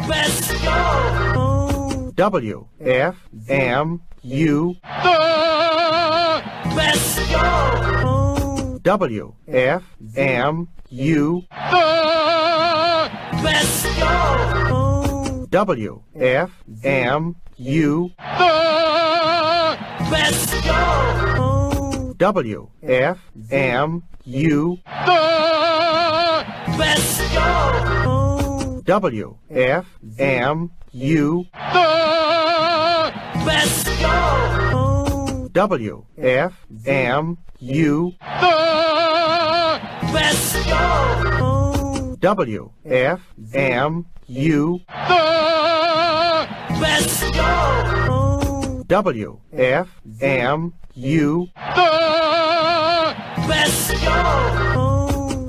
Best show. WFMU. The best show. WFMU. The best show. WFMU. The best show. WFMU. The best show. WFMU. The best show. WFMU. The best show. WFMU. The best show. WFMU. The best show. WFMU. The best show.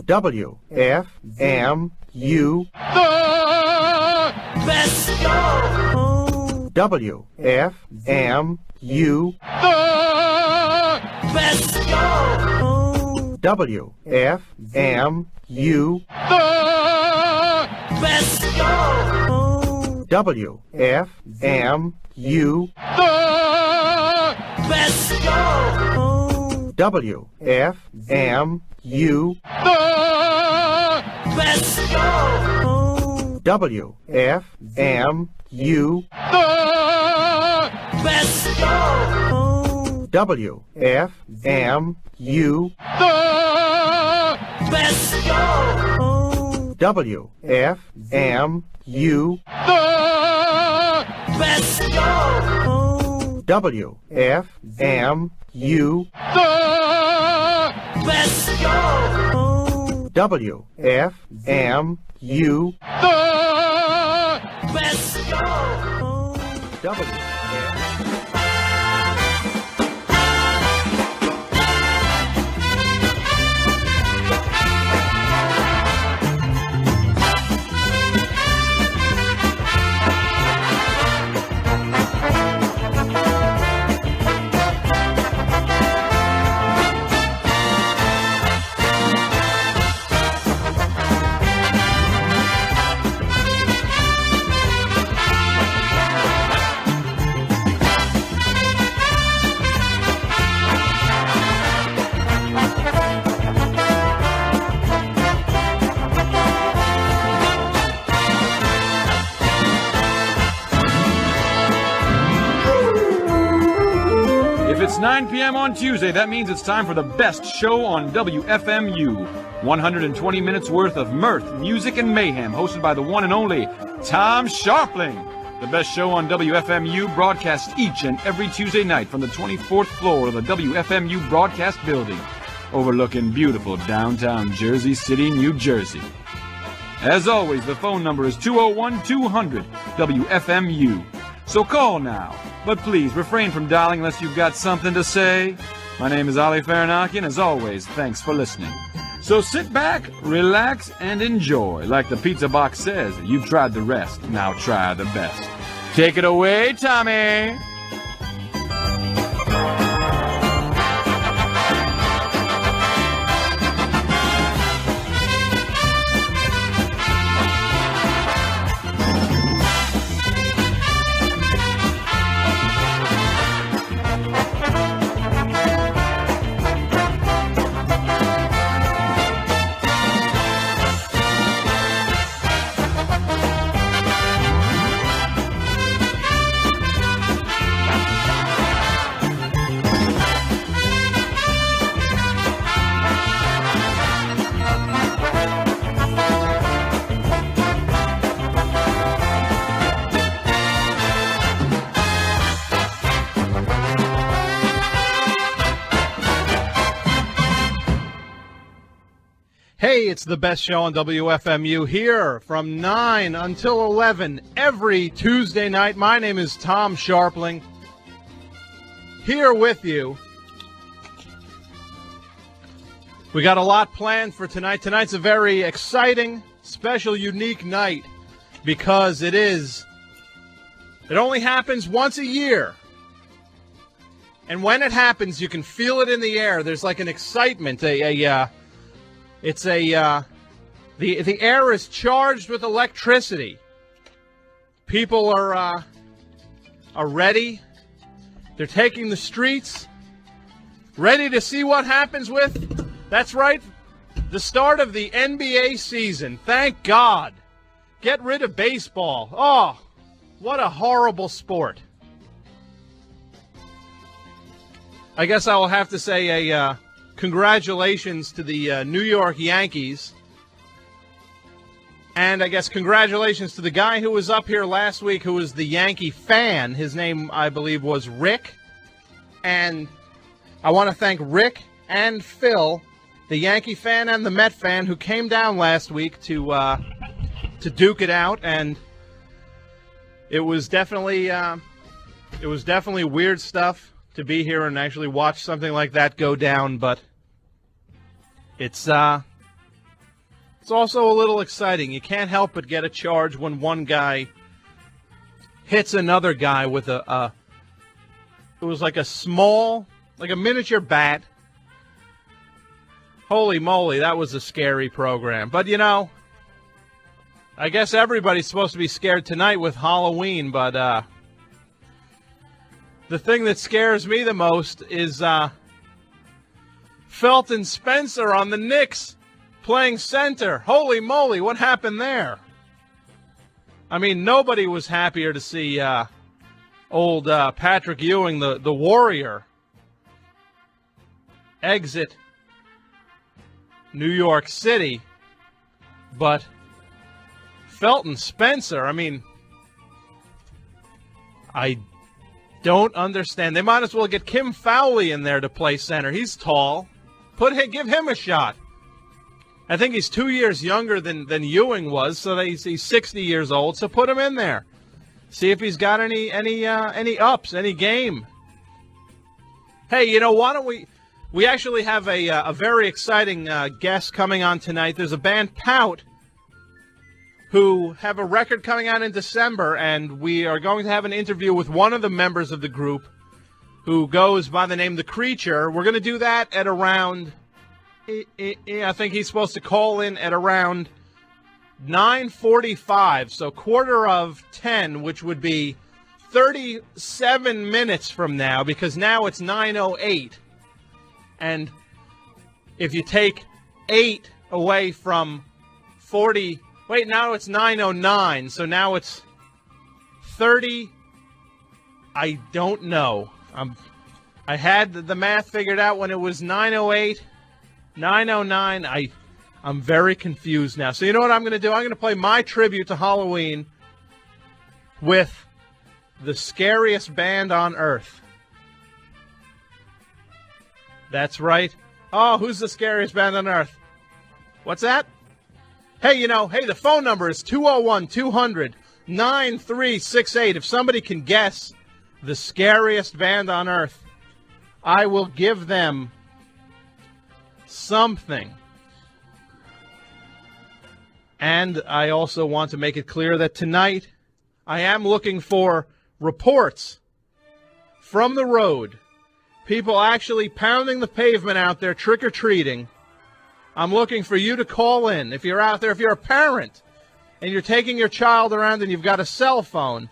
WFMU. The best show. WFMU. The best show. WFMU. The best show. WFMU. The best show. WFMU. The best show. WFMU. The best show. WFMU. The best show. WFMU. The best show. WFMU. The best show. It's 9 p.m. on Tuesday. That means it's time for the best show on WFMU. 120 minutes worth of mirth, music, and mayhem, hosted by the one and only Tom Scharpling. The best show on WFMU broadcasts each and every Tuesday night from the 24th floor of the WFMU broadcast building, overlooking beautiful downtown Jersey City, New Jersey. As always, the phone number is 201-200-WFMU. So call now, but please refrain from dialing unless you've got something to say. My name is Ali Farinaki, and as always, thanks for listening. So sit back, relax, and enjoy. Like the pizza box says, you've tried the rest, now try the best. Take it away, Tommy! Hey, it's the best show on WFMU here from 9 until 11 every Tuesday night. My name is Tom Scharpling, here with you. We got a lot planned for tonight. Tonight's a very exciting, special, unique night because it only happens once a year. And when it happens, you can feel it in the air. There's like an excitement, the air is charged with electricity. People are ready. They're taking the streets, ready to see what happens with, that's right, the start of the NBA season. Thank God. Get rid of baseball. Oh, what a horrible sport. I guess I will have to say a congratulations to the New York Yankees. And I guess congratulations to the guy who was up here last week who was the Yankee fan. His name, I believe, was Rick. And I want to thank Rick and Phil, the Yankee fan and the Met fan, who came down last week to duke it out. And it was definitely weird stuff to be here and actually watch something like that go down. But it's also a little exciting. You can't help but get a charge when one guy hits another guy with it was like a small, like a miniature bat. Holy moly, that was a scary program. But, you know, I guess everybody's supposed to be scared tonight with Halloween, but the thing that scares me the most is Felton Spencer on the Knicks playing center. Holy moly, what happened there? I mean, nobody was happier to see old Patrick Ewing, the Warrior, exit New York City. But Felton Spencer, I mean, I don't understand. They might as well get Kim Fowley in there to play center. He's tall. Give him a shot. I think he's 2 years younger than Ewing was, so he's 60 years old. So put him in there. See if he's got any ups, any game. Hey, you know, why don't we actually have a very exciting guest coming on tonight. There's a band, Pout, who have a record coming out in December, and we are going to have an interview with one of the members of the group who goes by the name The Creature. We're going to do that at around... I think he's supposed to call in at around 9:45, so 9:45, which would be 37 minutes from now, because now it's 9:08. And if you take 8 away from 40, wait, now it's 9:09, so now it's 30. I don't know. I had the math figured out when it was 9:08. 9:09, I'm very confused now. So you know what I'm going to do? I'm going to play my tribute to Halloween with the scariest band on earth. That's right. Oh, who's the scariest band on earth? What's that? Hey, the phone number is 201-200-9368. If somebody can guess the scariest band on earth, I will give them something. And I also want to make it clear that tonight I am looking for reports from the road. People actually pounding the pavement out there, trick-or-treating. I'm looking for you to call in. If you're out there, if you're a parent and you're taking your child around and you've got a cell phone,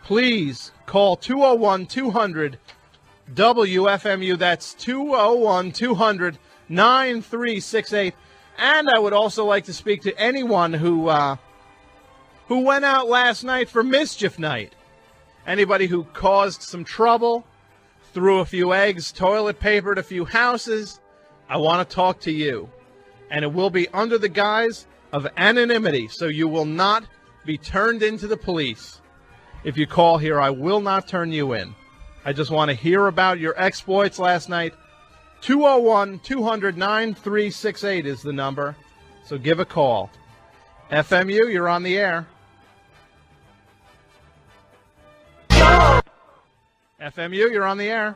please call 201-200-WFMU. That's 201-200-9368. And I would also like to speak to anyone who went out last night for mischief night. Anybody who caused some trouble, threw a few eggs, toilet papered a few houses, I want to talk to you. And it will be under the guise of anonymity, so you will not be turned into the police. If you call here, I will not turn you in. I just want to hear about your exploits last night. 201-200-9368 is the number, so give a call. FMU, you're on the air. FMU, you're on the air.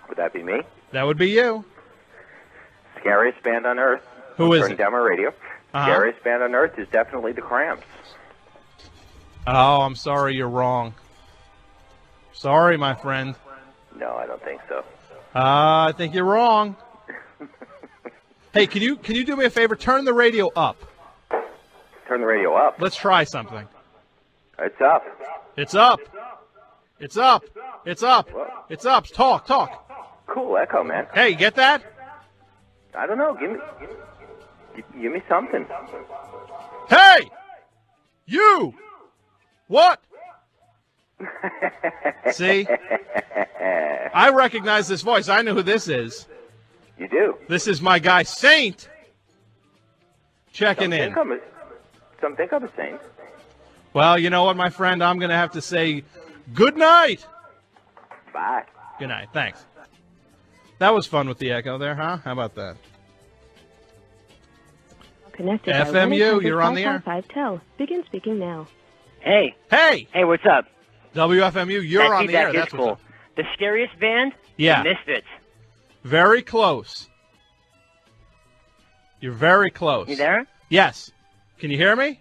Would that be me? That would be you. Scariest band on earth. Who is Turning it? down my radio. Scariest band on earth is definitely the Cramps. Oh, I'm sorry, you're wrong. Sorry, my friend. No, I don't think so. I think you're wrong. Hey, can you do me a favor? Turn the radio up. turn the radio up. Let's try something. It's up. It's up. It's up. It's up. It's up. Talk. Cool echo, man. Hey, get that? I don't know. Give me something. Hey! You! What? See? I recognize this voice. I know who this is. You do. This is my guy, Saint. Checking in. Some think I'm a saint. Well, you know what, my friend? I'm going to have to say good night. Bye. Good night. Thanks. That was fun with the echo there, huh? How about that? Connected FMU, you're on the air. 5 begin speaking now. Hey. Hey! Hey, what's up? WFMU, you're on the air. That's cool. The scariest band? Yeah. The Misfits. Very close. You're very close. You there? Yes. Can you hear me?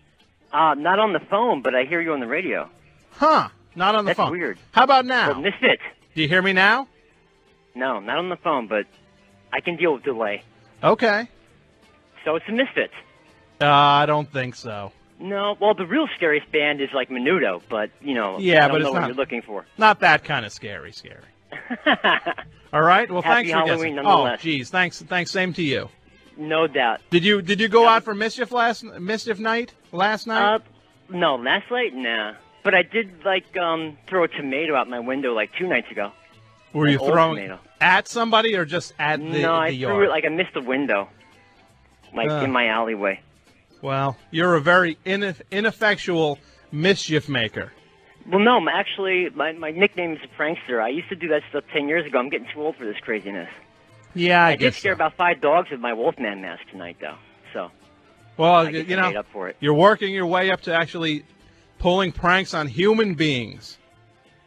Not on the phone, but I hear you on the radio. Huh. Not on the That's phone. weird. How about now? Well, Misfits. Do you hear me now? No, not on the phone, but I can deal with delay. Okay. So it's the Misfits. I don't think so. No, well, the real scariest band is like Menudo, but, Yeah, I but don't it's know what not- you're looking for. Not that kind of scary. All right. Well, Happy thanks for Halloween, guessing. Oh, nonetheless. geez. Thanks. Same to you. No doubt. Did you go out for mischief night last night? No, last night? Nah. But I did, throw a tomato out my window, 2 nights ago. Were you an old throwing tomato. at somebody or just at the No, I yard? threw it, I missed the window. In my alleyway. Well, you're a very ineffectual mischief maker. Well, no, actually, my nickname is Prankster. I used to do that stuff 10 years ago. I'm getting too old for this craziness. Yeah, I did guess scare so. about 5 dogs with my Wolfman mask tonight, though. So, Well, I get made up for it. you're working your way up to actually pulling pranks on human beings.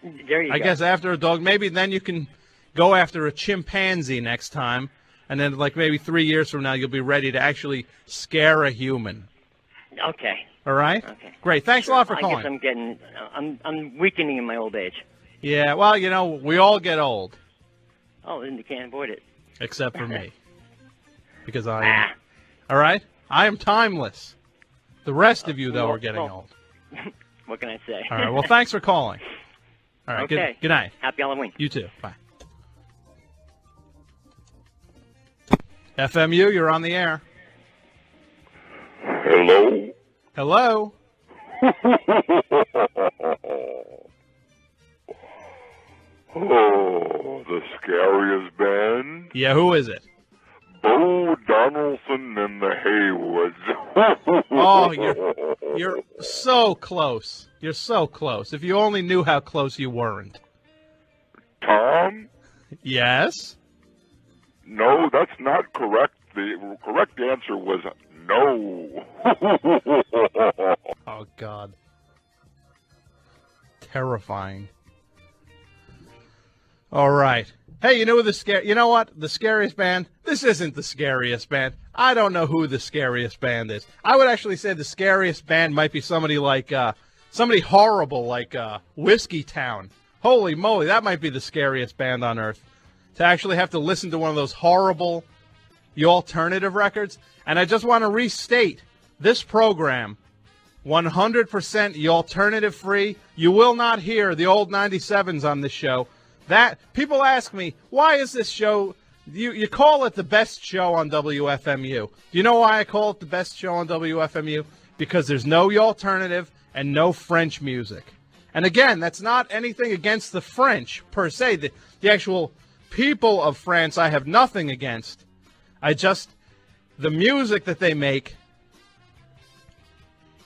There you go. I guess after a dog, maybe then you can go after a chimpanzee next time, and then maybe 3 years from now you'll be ready to actually scare a human. Okay. All right? Okay. Great. Thanks a lot for I calling. guess I'm weakening in my old age. Yeah, well, we all get old, Oh, then you can't avoid it. except for me. Because I am. All right? I am timeless. The rest of you, though, are getting old. What can I say? All right. Well, thanks for calling. All right. Okay. Good night. Happy Halloween. You too. Bye. FMU, you're on the air. Hello? Hello? Oh, the scariest band? Yeah, who is it? Bo Donaldson and the Haywoods. Oh, you're so close. You're so close. If you only knew how close you weren't. Tom? Yes? No, that's not correct. The correct answer was no. Oh, God. Terrifying. All right. Hey, you know what? The scariest band? This isn't the scariest band. I don't know who the scariest band is. I would actually say the scariest band might be somebody somebody horrible like Whiskey Town. Holy moly, that might be the scariest band on earth. To actually have to listen to one of those horrible The Alternative records. And I just want to restate, this program, 100% The Alternative free. You will not hear the old 97s on this show. That people ask me, why is this show, you call it the best show on WFMU. Do you know why I call it the best show on WFMU? Because there's no The Alternative and no French music. And again, that's not anything against the French per se. The actual people of France I have nothing against. The music that they make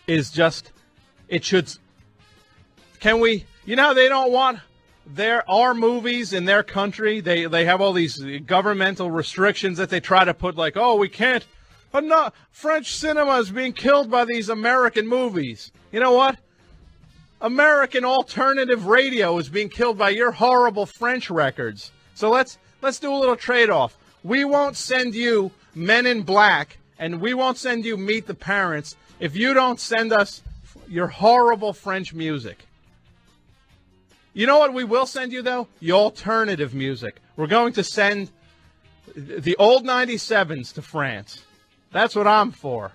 is just, they don't want our movies in their country. They have all these governmental restrictions that they try to put we can't, French cinema is being killed by these American movies. You know what? American alternative radio is being killed by your horrible French records. So let's do a little trade-off. We won't send you Men in Black, and we won't send you Meet the Parents if you don't send us your horrible French music. You know what we will send you, though? The alternative music. We're going to send the old 97s to France. That's what I'm for.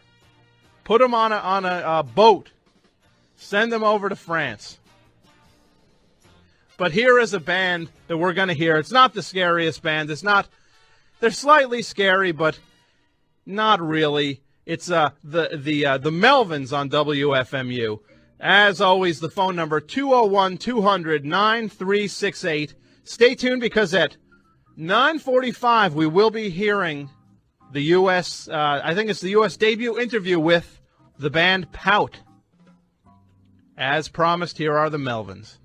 Put them on a boat. Send them over to France. But here is a band that we're going to hear. It's not the scariest band. It's not. They're slightly scary, but not really. It's the Melvins on WFMU. As always, the phone number 201-200-9368. Stay tuned because at 9:45 we will be hearing the U.S. I think it's the U.S. debut interview with the band Pout. As promised, here are the Melvins.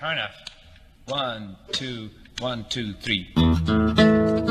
Turn it. 1, 2, 1, 2, 3.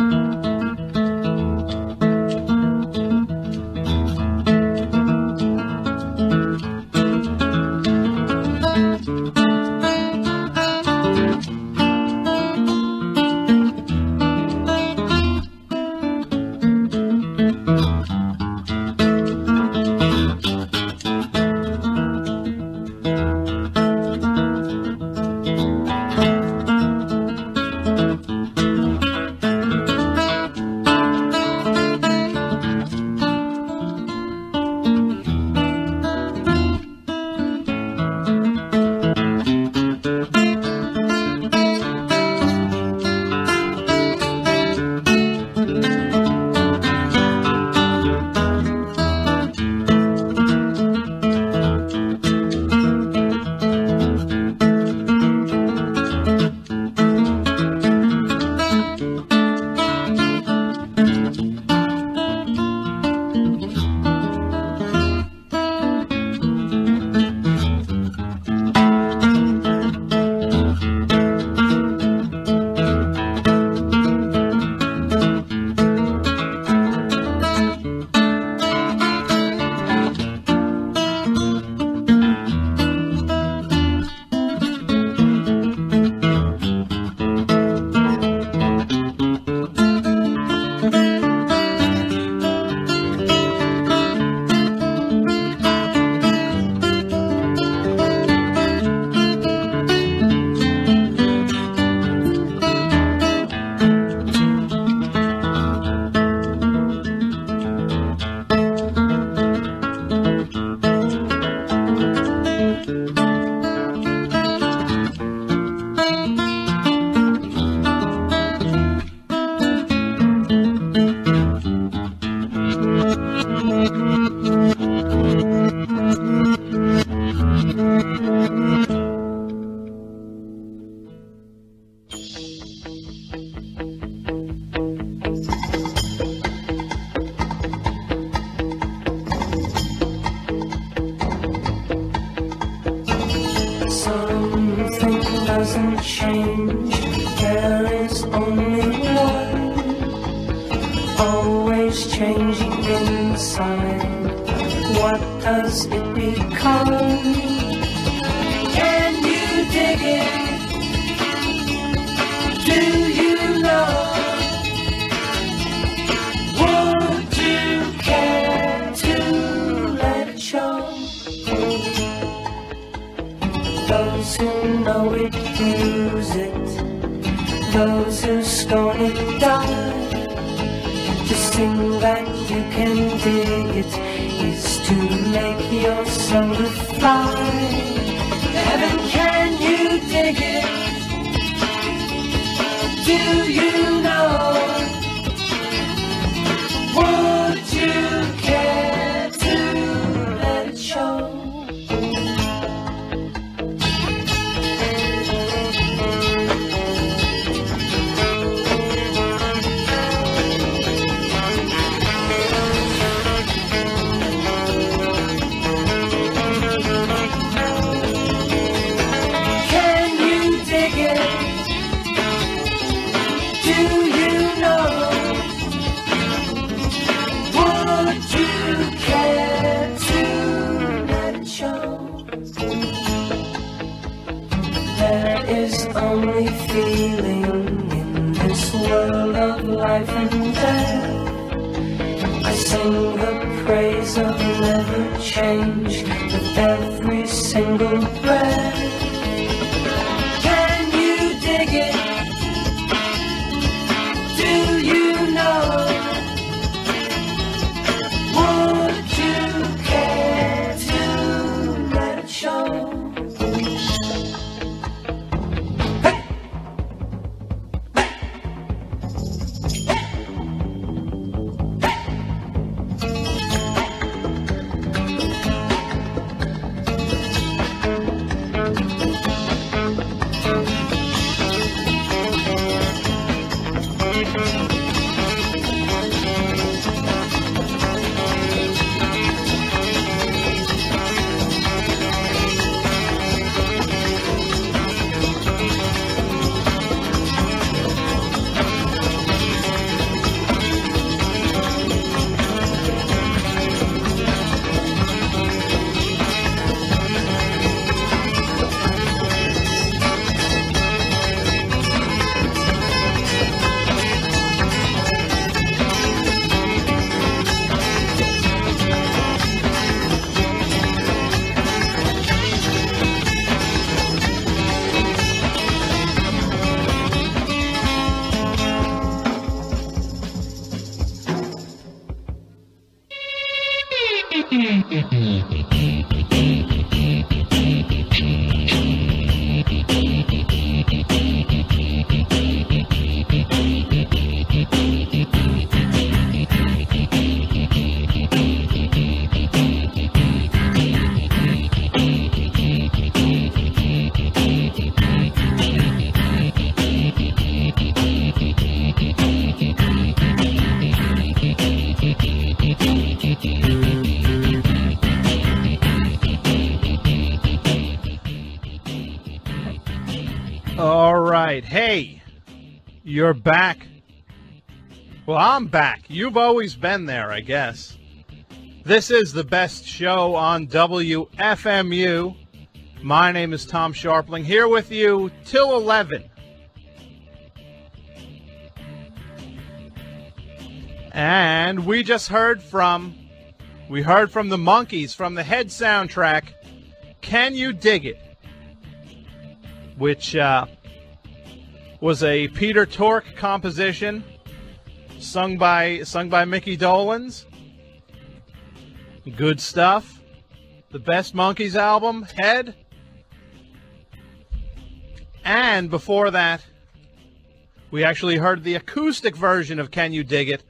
doesn't change. There is only one, always changing inside. What does it become? Can you dig it? Do you know? Would you care to let it show? Those who know it use it, those who scorn it die. To sing that you can dig it is to make your soul to fly. Heaven, can you dig it? Do you know? Would you care to let it show? There is only feeling in this world of life and death. I sing the praise of never change with every single breath. Can you dig it? Do you know? Would you care to let it show? All right. Hey, you're back. Well, I'm back. You've always been there, I guess. This is the best show on WFMU. My name is Tom Scharpling, here with you till 11. And we just heard from the Monkees from the Head soundtrack, Can You Dig It? Which was a Peter Tork composition, sung by Mickey Dolenz. Good stuff. The best Monkees album, Head. And before that, we actually heard the acoustic version of Can You Dig It,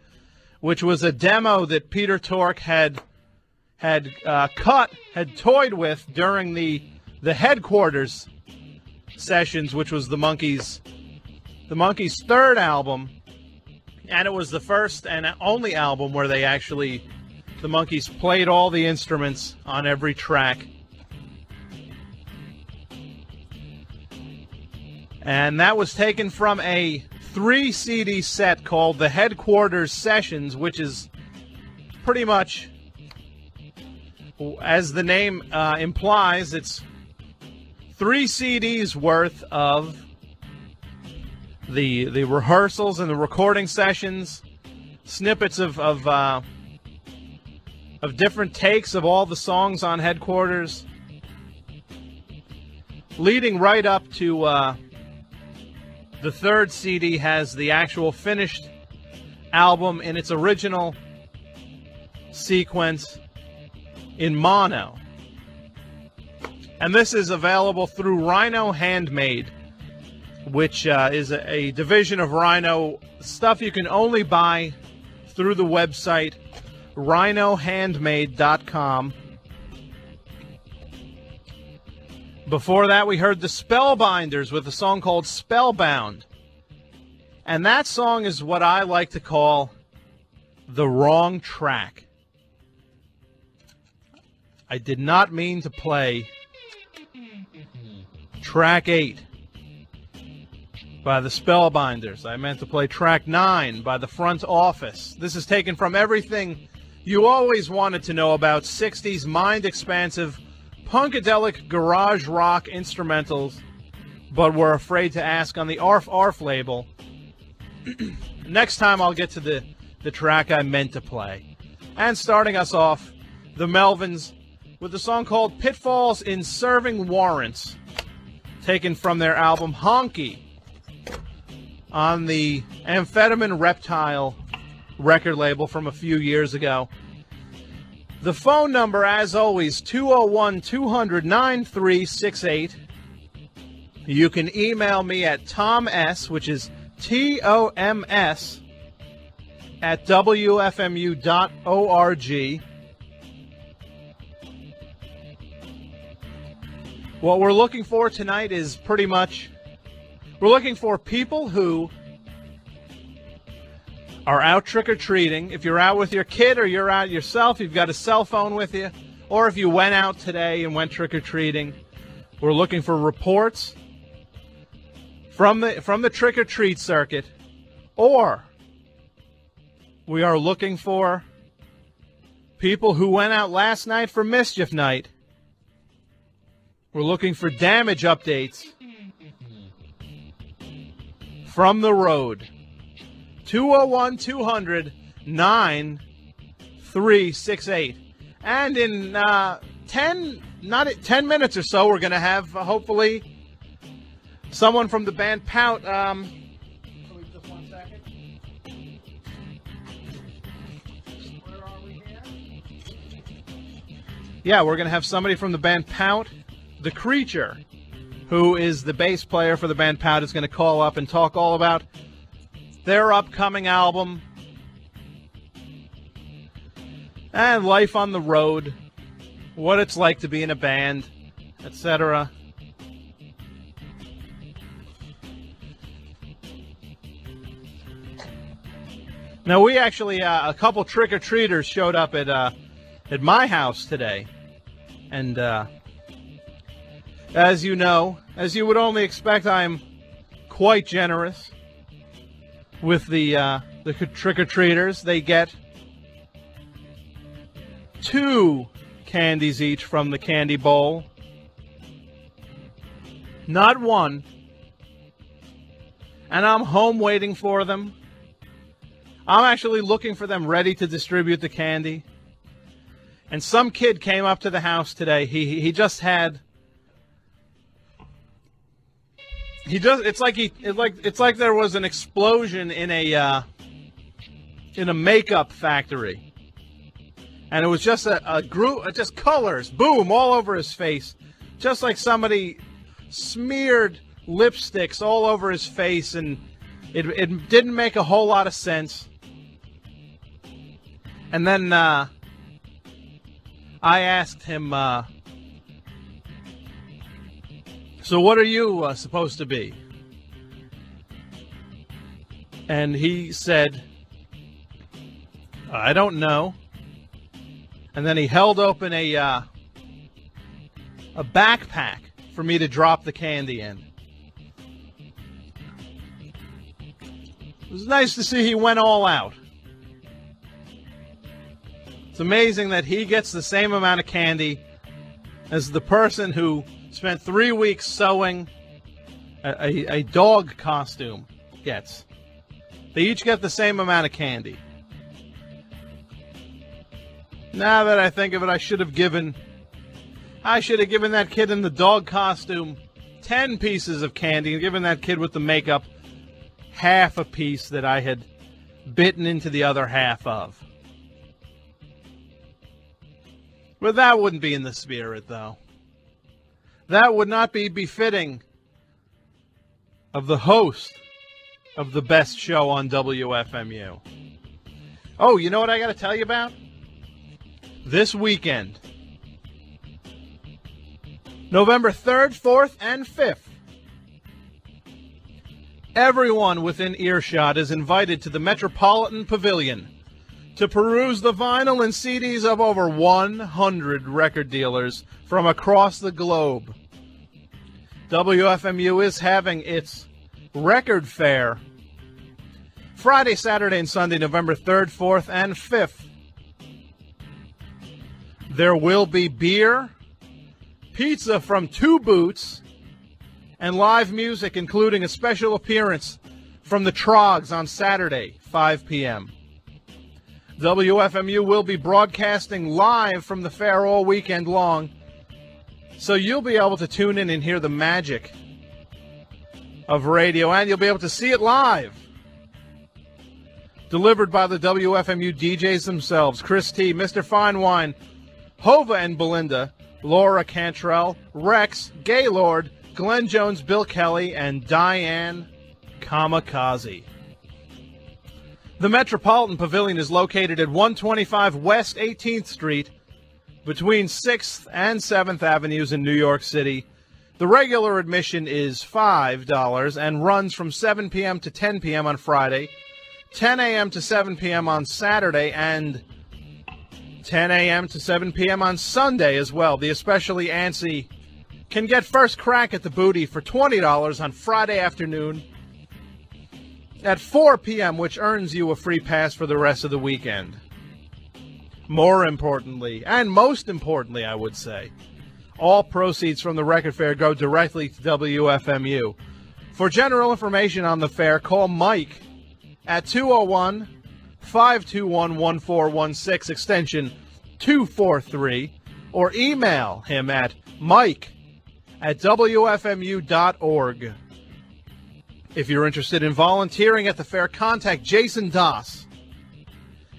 which was a demo that Peter Tork had toyed with during the Headquarters sessions, which was the Monkees' third album, and it was the first and only album where the Monkees played all the instruments on every track. And that was taken from a 3-CD set called the Headquarters Sessions, which is pretty much, as the name implies, it's 3 CDs worth of the rehearsals and the recording sessions, snippets of different takes of all the songs on Headquarters, leading right up to the third CD has the actual finished album in its original sequence in mono. And this is available through Rhino Handmade, which is a division of Rhino, stuff you can only buy through the website rhinohandmade.com. Before that, we heard the Spellbinders with a song called Spellbound. And that song is what I like to call the wrong track. I did not mean to play track 8 by the Spellbinders. I meant to play track 9 by the Front Office. This is taken from everything you always wanted to know about 60s mind-expansive punkadelic garage rock instrumentals, but were afraid to ask on the Arf Arf label. Next time I'll get to the track I meant to play. And starting us off, the Melvins with a song called Pitfalls in Serving Warrants, taken from their album Honky on the Amphetamine Reptile record label from a few years ago. The phone number, as always, 201-200-9368. You can email me at TomS, which is TOMS, at WFMU.org. What we're looking for tonight is pretty much, we're looking for people who are out trick-or-treating. If you're out with your kid or you're out yourself, you've got a cell phone with you, or if you went out today and went trick-or-treating, we're looking for reports from the trick-or-treat circuit, or we are looking for people who went out last night for Mischief Night. We're looking for damage updates from the road. 201-200-9368. And in 10 minutes or so, we're going to have, hopefully, someone from the band Pout. Just 1 second. Where are we here? Yeah, we're going to have somebody from the band Pout. The Creature, who is the bass player for the band Pout, is going to call up and talk all about their upcoming album and life on the road, what it's like to be in a band, etc. Now, we actually, a couple trick-or-treaters showed up at my house today, and as you know, as you would only expect, I'm quite generous with the trick-or-treaters. They get 2 candies each from the candy bowl. Not 1. And I'm home waiting for them. I'm actually looking for them ready to distribute the candy. And some kid came up to the house today. He just had... It's like there was an explosion in a makeup factory, and it was just a group, just colors, boom, all over his face, just like somebody smeared lipsticks all over his face, and it didn't make a whole lot of sense. And then I asked him, so what are you supposed to be? And he said, I don't know. And then he held open a backpack for me to drop the candy in. It was nice to see he went all out. It's amazing that he gets the same amount of candy as the person who spent 3 weeks sewing a dog costume gets. They each get the same amount of candy. Now that I think of it, I should have given that kid in the dog costume 10 pieces of candy and given that kid with the makeup half a piece that I had bitten into the other half of. But that wouldn't be in the spirit, though. That would not be befitting of the host of the best show on WFMU. Oh, you know what I got to tell you about? This weekend, November 3rd, 4th, and 5th, everyone within earshot is invited to the Metropolitan Pavilion to peruse the vinyl and CDs of over 100 record dealers from across the globe. WFMU is having its record fair Friday, Saturday, and Sunday, November 3rd, 4th, and 5th. There will be beer, pizza from 2 Boots, and live music, including a special appearance from the Trogs on Saturday, 5 p.m. WFMU will be broadcasting live from the fair all weekend long, so you'll be able to tune in and hear the magic of radio, and you'll be able to see it live. Delivered by the WFMU DJs themselves, Chris T., Mr. Finewine, Hova and Belinda, Laura Cantrell, Rex, Gaylord, Glenn Jones, Bill Kelly, and Diane Kamikaze. The Metropolitan Pavilion is located at 125 West 18th Street, between 6th and 7th Avenues in New York City. The regular admission is $5 and runs from 7 p.m. to 10 p.m. on Friday, 10 a.m. to 7 p.m. on Saturday, and 10 a.m. to 7 p.m. on Sunday as well. The especially antsy can get first crack at the booty for $20 on Friday afternoon at 4 p.m., which earns you a free pass for the rest of the weekend. More importantly, and most importantly, I would say, all proceeds from the record fair go directly to WFMU. For general information on the fair, call Mike at 201-521-1416, extension 243, or email him at mike@wfmu.org. If you're interested in volunteering at the fair, contact Jason Doss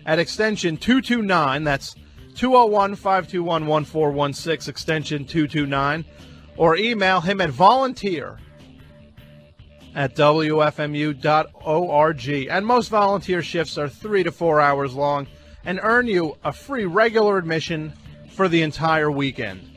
at extension 229, that's 201-521-1416, extension 229, or email him at volunteer@wfmu.org. And most volunteer shifts are 3 to 4 hours long and earn you a free regular admission for the entire weekend.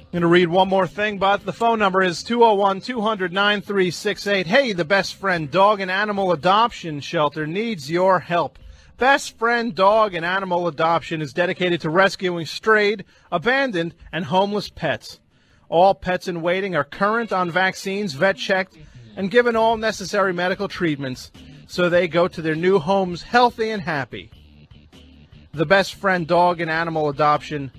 I'm going to read one more thing, but the phone number is 201-200-9368. Hey, the Best Friend Dog and Animal Adoption Shelter needs your help. Best Friend Dog and Animal Adoption is dedicated to rescuing strayed, abandoned, and homeless pets. All pets in waiting are current on vaccines, vet-checked, and given all necessary medical treatments so they go to their new homes healthy and happy. The Best Friend Dog and Animal Adoption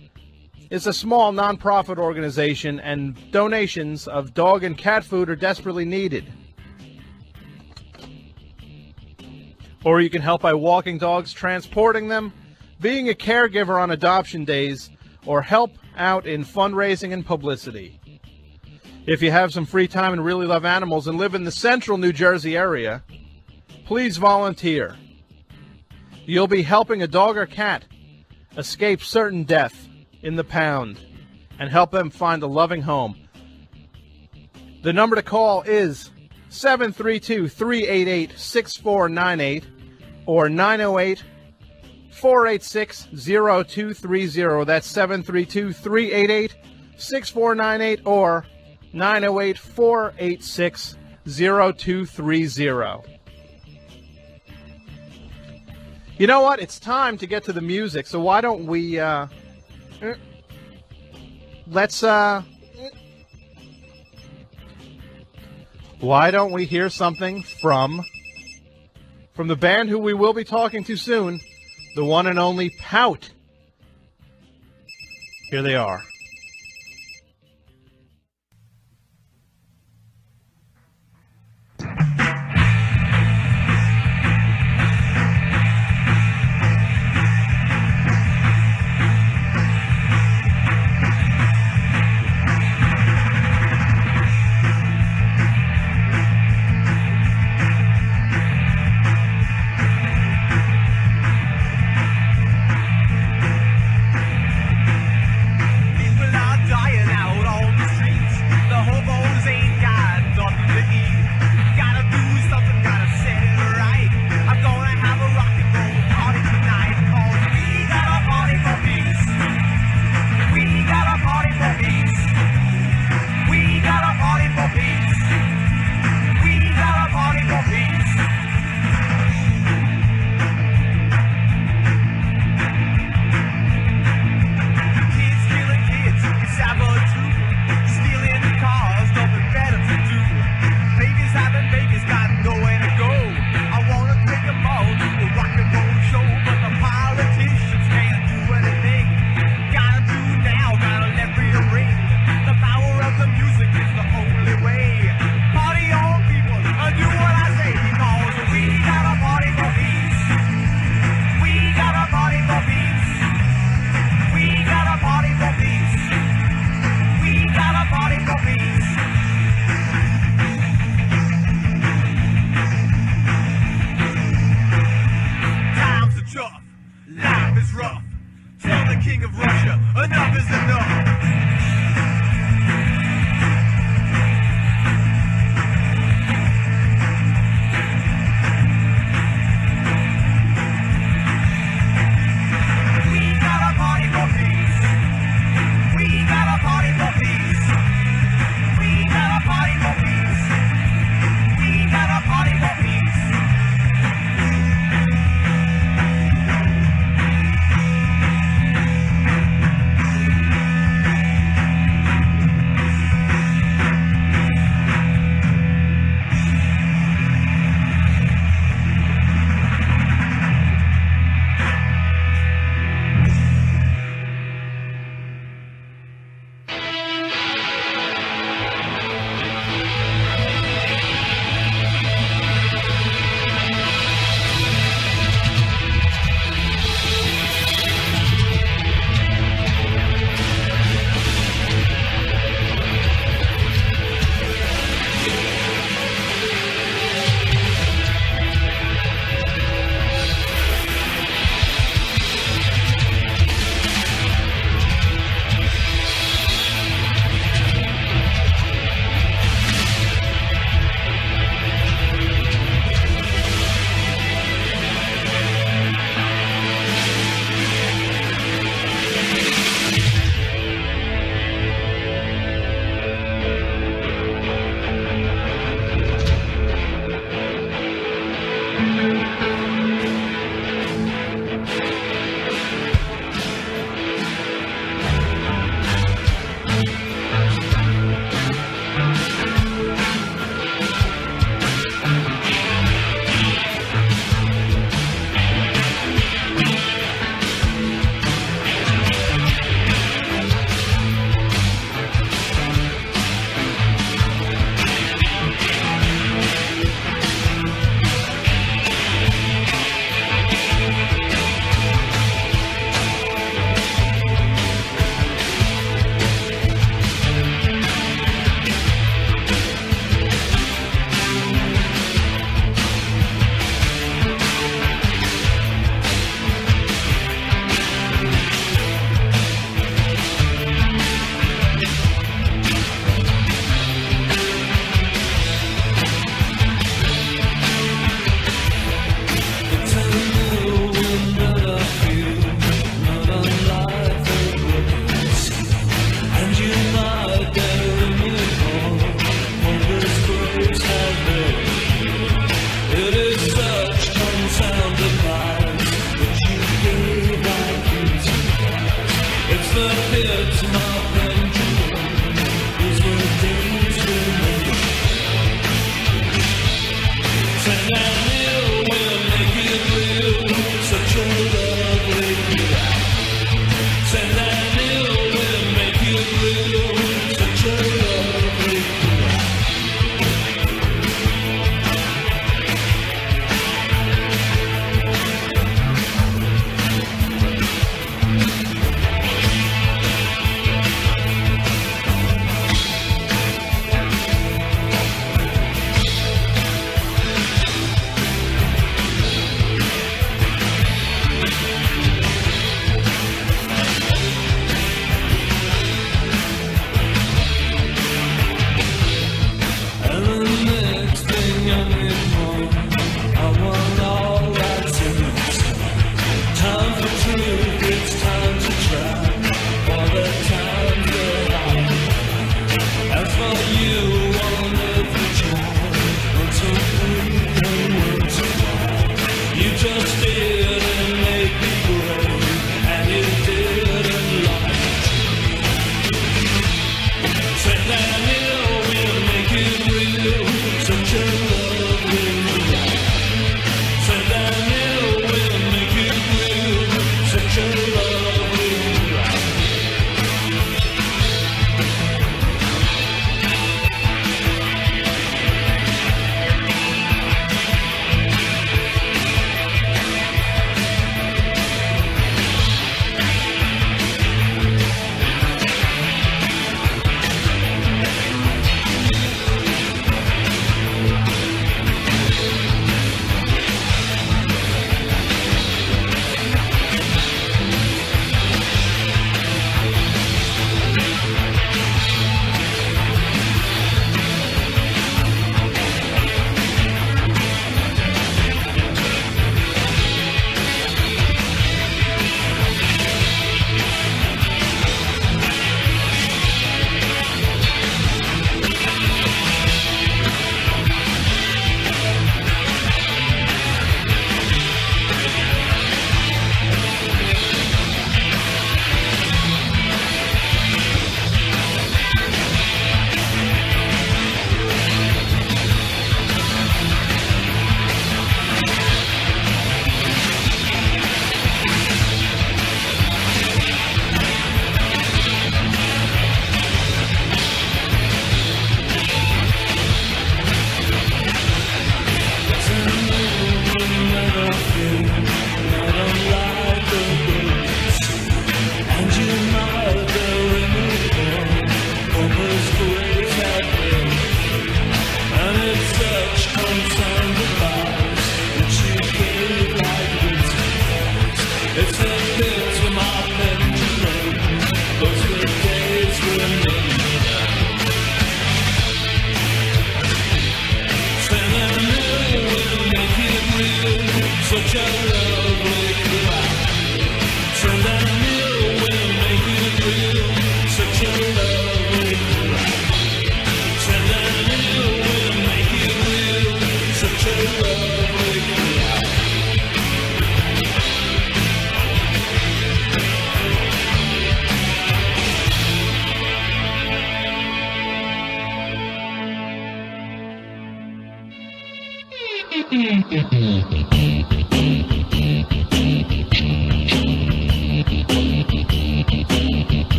is a small nonprofit organization, and donations of dog and cat food are desperately needed. Or you can help by walking dogs, transporting them, being a caregiver on adoption days, or help out in fundraising and publicity. If you have some free time and really love animals and live in the central New Jersey area, please volunteer. You'll be helping a dog or cat escape certain death in the pound and help them find a loving home. The number to call is 732-388-6498 or 908-486-0230. That's 732-388-6498 or 908-486-0230. You know what? It's time to get to the music, so why don't we, why don't we hear something from the band who we will be talking to soon, the one and only Pout. Here they are.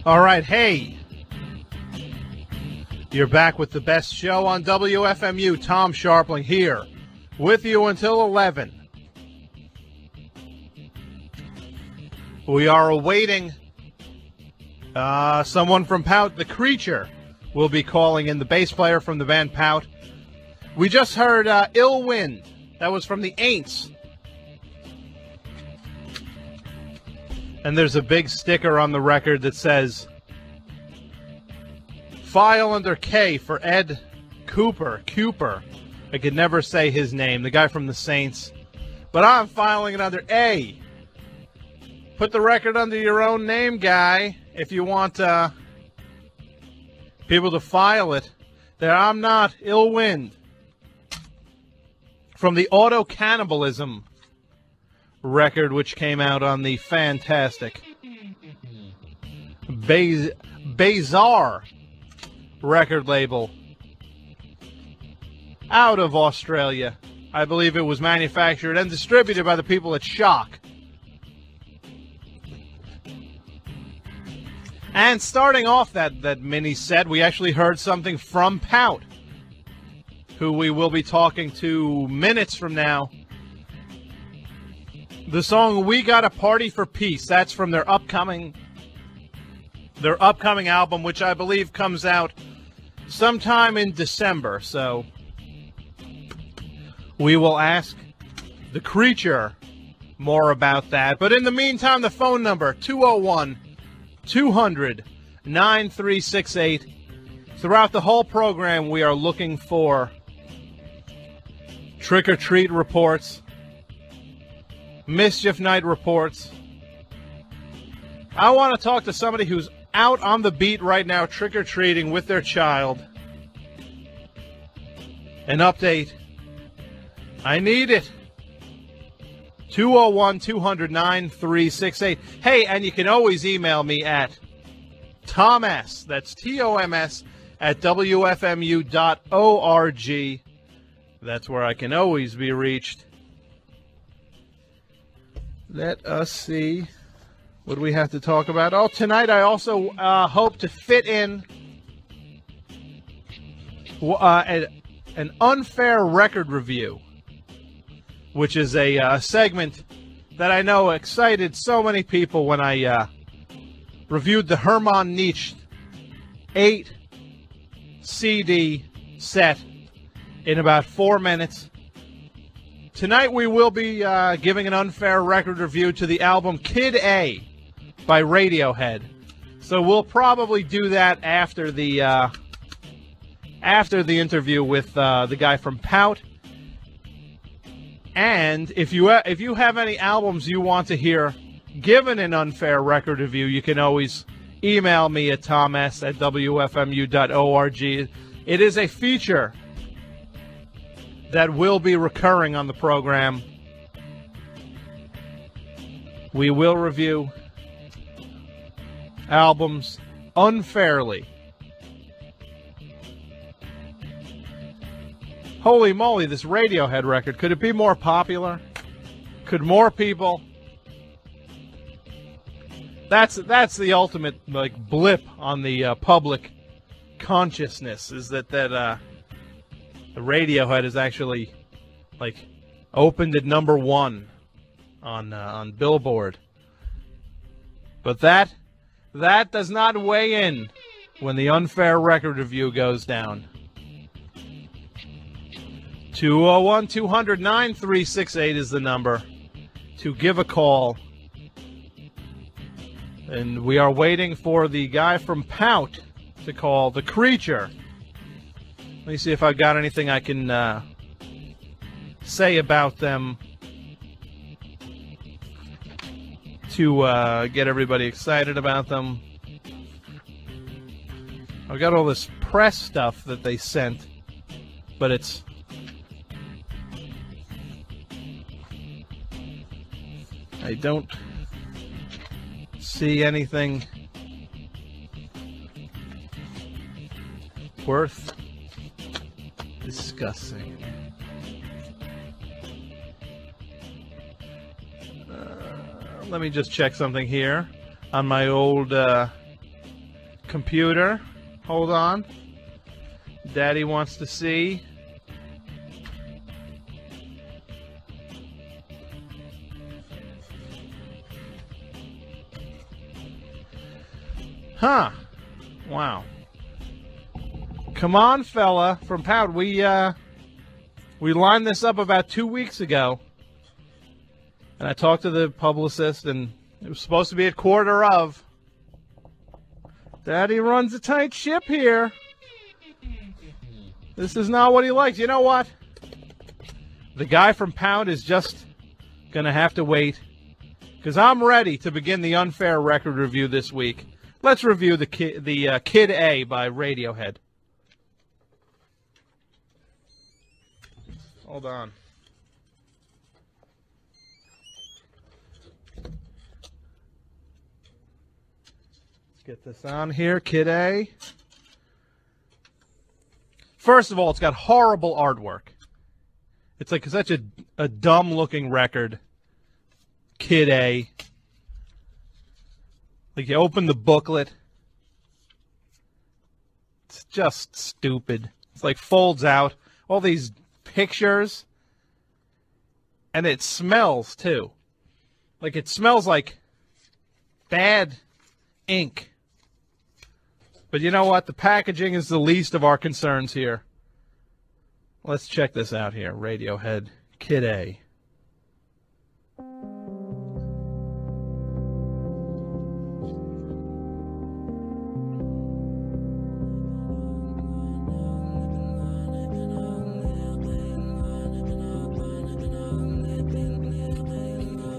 All right, hey, you're back with the best show on WFMU. Tom Scharpling here with you until 11. We are awaiting someone from Pout. The Creature will be calling in, the bass player from the band Pout. We just heard Ill Wind. That was from the Aints. And there's a big sticker on the record that says, file under K for Ed Cooper. I could never say his name, the guy from the Saints. But I'm filing it under A. Put the record under your own name, guy, if you want people to file it. There, I'm not. Ill Wind. From the Auto Cannibalism record, which came out on the fantastic Bazar record label out of Australia. I believe it was manufactured and distributed by the people at Shock. And starting off that mini set, we actually heard something from Pout, who we will be talking to minutes from now. The song We Got a Party for Peace, that's from their upcoming album, which I believe comes out sometime in December. So we will ask the Creature more about that. But in the meantime, the phone number, 201-200-9368. Throughout the whole program, we are looking for trick-or-treat reports, Mischief Night reports. I want to talk to somebody who's out on the beat right now trick-or-treating with their child. An update. I need it. 201-200-9368. Hey, and you can always email me at Thomas, that's TOMS, at WFMU.org. That's where I can always be reached. Let us see what we have to talk about. Oh, tonight I also hope to fit in an unfair record review, which is a segment that I know excited so many people when I reviewed the Hermann Nietzsche 8 CD set in about 4 minutes. Tonight we will be giving an unfair record review to the album Kid A by Radiohead. So we'll probably do that after the interview with the guy from Pout. And if you have any albums you want to hear given an unfair record review, you can always email me at toms@wfmu.org. It is a feature that will be recurring on the program. We will review albums unfairly. Holy moly, this Radiohead record, could it be more popular? Could more people? That's the ultimate blip on the public consciousness, is that the Radiohead is actually opened at number 1 on Billboard. But that does not weigh in when the unfair record review goes down. 201-200-9368 is the number to give a call. And we are waiting for the guy from Pout to call, the Creature. Let me see if I've got anything I can say about them. to get everybody excited about them. I've got all this press stuff that they sent, but it's... I don't see anything worth discussing. Let me just check something here on my old computer. Hold on. Daddy wants to see. Huh. Wow. Come on, fella, from Pout. We lined this up about 2 weeks ago. And I talked to the publicist, and it was supposed to be at 1:15. Daddy runs a tight ship here. This is not what he likes. You know what? The guy from Pout is just going to have to wait, because I'm ready to begin the unfair record review this week. Let's review the Kid A by Radiohead. Hold on. Let's get this on here, Kid A. First of all, it's got horrible artwork. It's like such a dumb-looking record. Kid A. Like, you open the booklet. It's just stupid. It's like folds out. All these pictures. And it smells, too. Like, it smells like bad ink. But you know what? The packaging is the least of our concerns here. Let's check this out here. Radiohead, Kid A.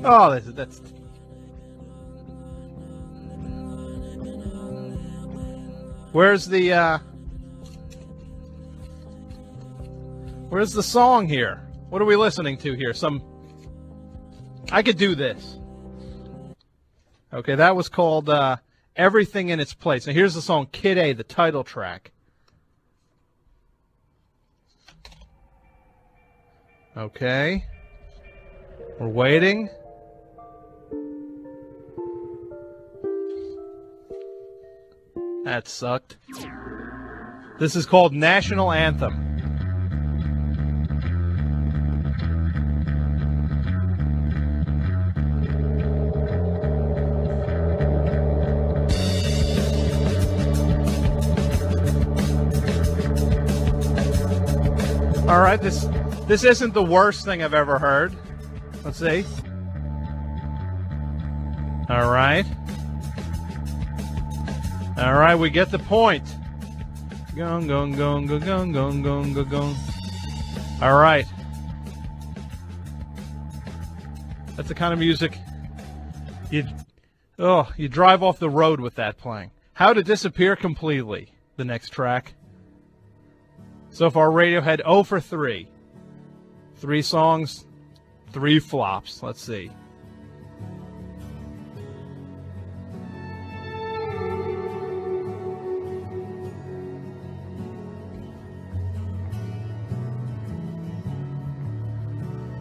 Oh, that's... Where's the song here? What are we listening to here? I could do this. Okay, that was called Everything in Its Place. Now here's the song Kid A, the title track. Okay. We're waiting. That sucked. This is called National Anthem. All right, this isn't the worst thing I've ever heard. Let's see. All right. All right, we get the point. Gong, gong, gong, gong, gong, gong, gong, gong, gong. All right. That's the kind of music you drive off the road with that playing. How to Disappear Completely, the next track. So far, Radiohead 0 for 3. 3 songs, 3 flops. Let's see.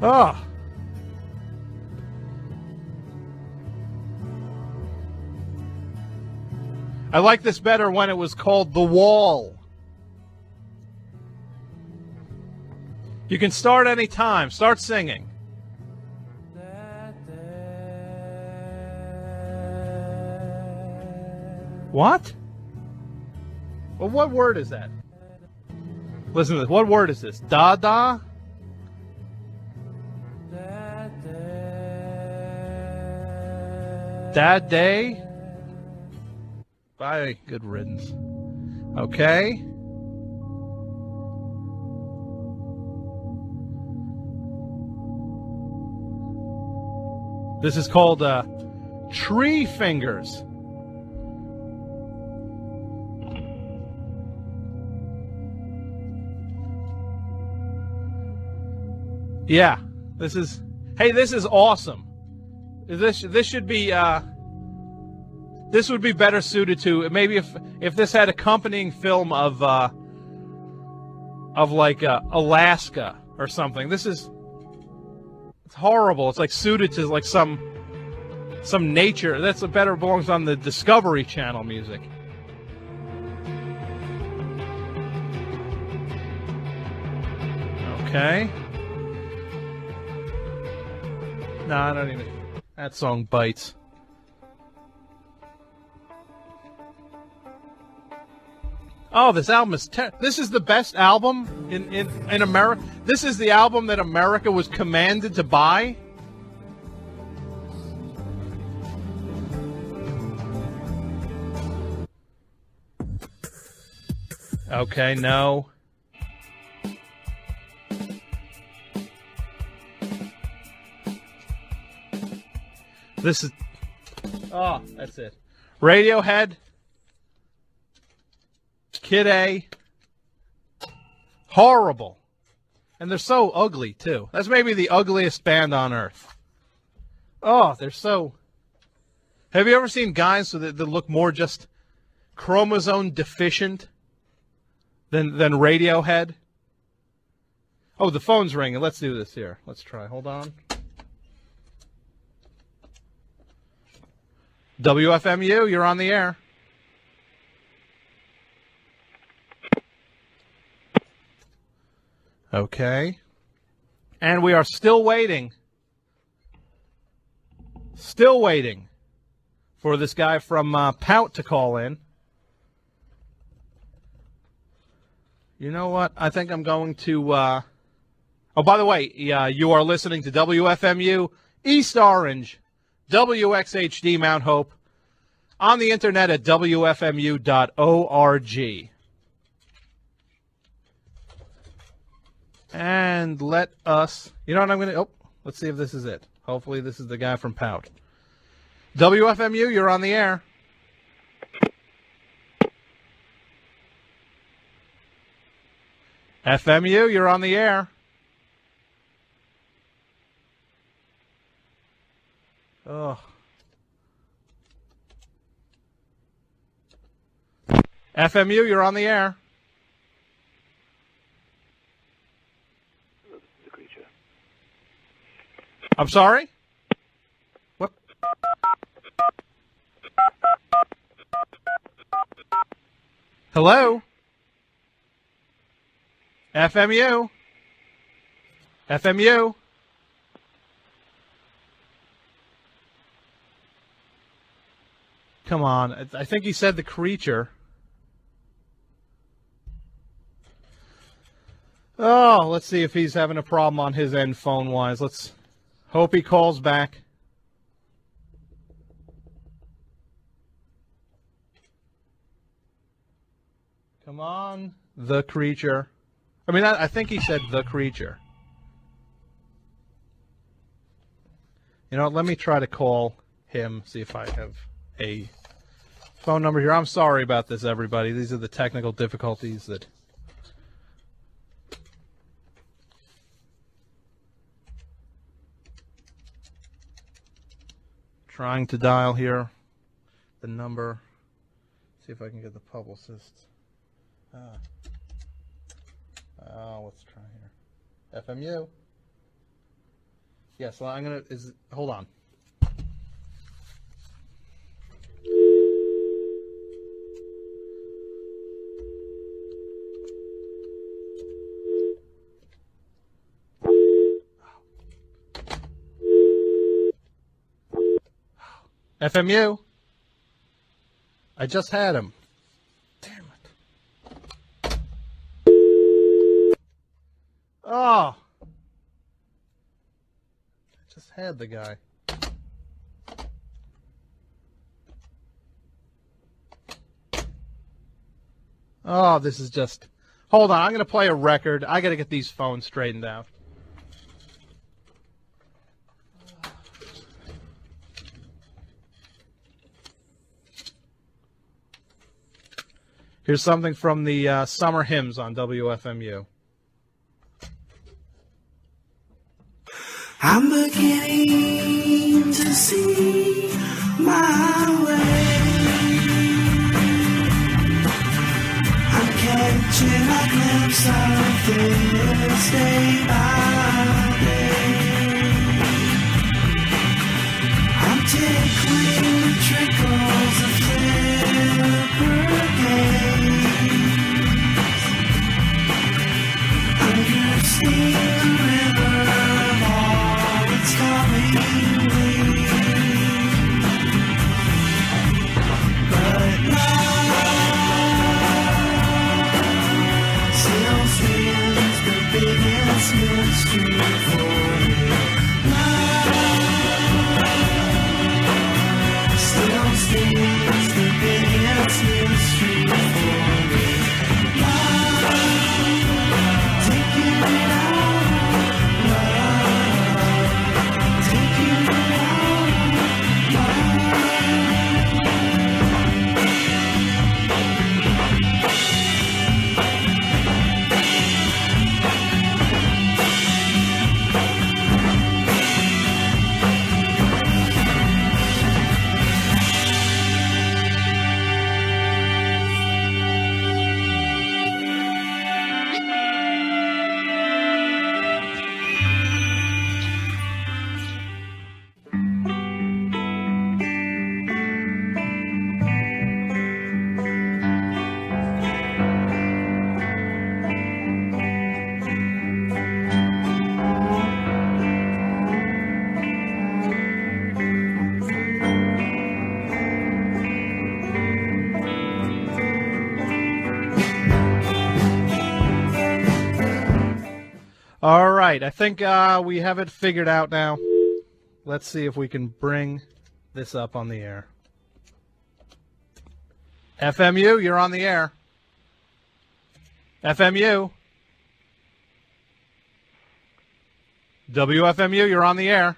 Oh. I like this better when it was called The Wall. You can start any time. Start singing. What? Well, what word is that? Listen to this. What word is this? Da-da? That day? Bye. Good riddance. Okay. This is called Tree Fingers. Yeah, this is awesome. This should be this would be better suited to maybe if this had accompanying film of like Alaska or something. It's horrible. It's like suited to like some nature. That's better belongs on the Discovery Channel music. Okay. No, I don't even. That song bites. Oh, this album is this is the best album in America. This is the album that America was commanded to buy. Okay, no. This is... Oh, that's it. Radiohead. Kid A. Horrible. And they're so ugly, too. That's maybe the ugliest band on earth. Oh, they're so... Have you ever seen guys that look more just chromosome deficient than Radiohead? Oh, the phone's ringing. Let's do this here. Let's try. Hold on. WFMU, you're on the air. Okay. And we are still waiting. Still waiting for this guy from Pout to call in. You know what? I think I'm going to... Oh, by the way, you are listening to WFMU East Orange, WXHD Mount Hope, on the internet at WFMU.org. And let us... You know what I'm going to... Oh, let's see if this is it. Hopefully this is the guy from Pout. WFMU, you're on the air. FMU, you're on the air. Oh. FMU, you're on the air. I'm sorry? What? Hello? FMU? FMU? Come on. I think he said the creature. Oh, let's see if he's having a problem on his end phone-wise. Let's hope he calls back. Come on, the creature. I mean, I think he said the creature. You know what, let me try to call him, see if I have a phone number here. I'm sorry about this, everybody. These are the technical difficulties that... Trying to dial here the number. See if I can get the publicist. Let's try here. FMU. Yes, well, I'm gonna. Hold on. FMU. I just had him. Damn it. Oh. I just had the guy. Oh, this is just... Hold on, I'm going to play a record. I got to get these phones straightened out. Here's something from the summer hymns on WFMU. I'm beginning to see my way. I'm catching a glimpse of this day by day. I'm tickling the trickles of flipper gaze. Understand the river of all its coming waves. But love still stands the biggest mystery for me. Love still stands the biggest mystery for me. Love, taking it out. Love, taking it out. All right, I think we have it figured out now. Let's see if we can bring this up on the air. FMU, you're on the air. FMU. WFMU, you're on the air.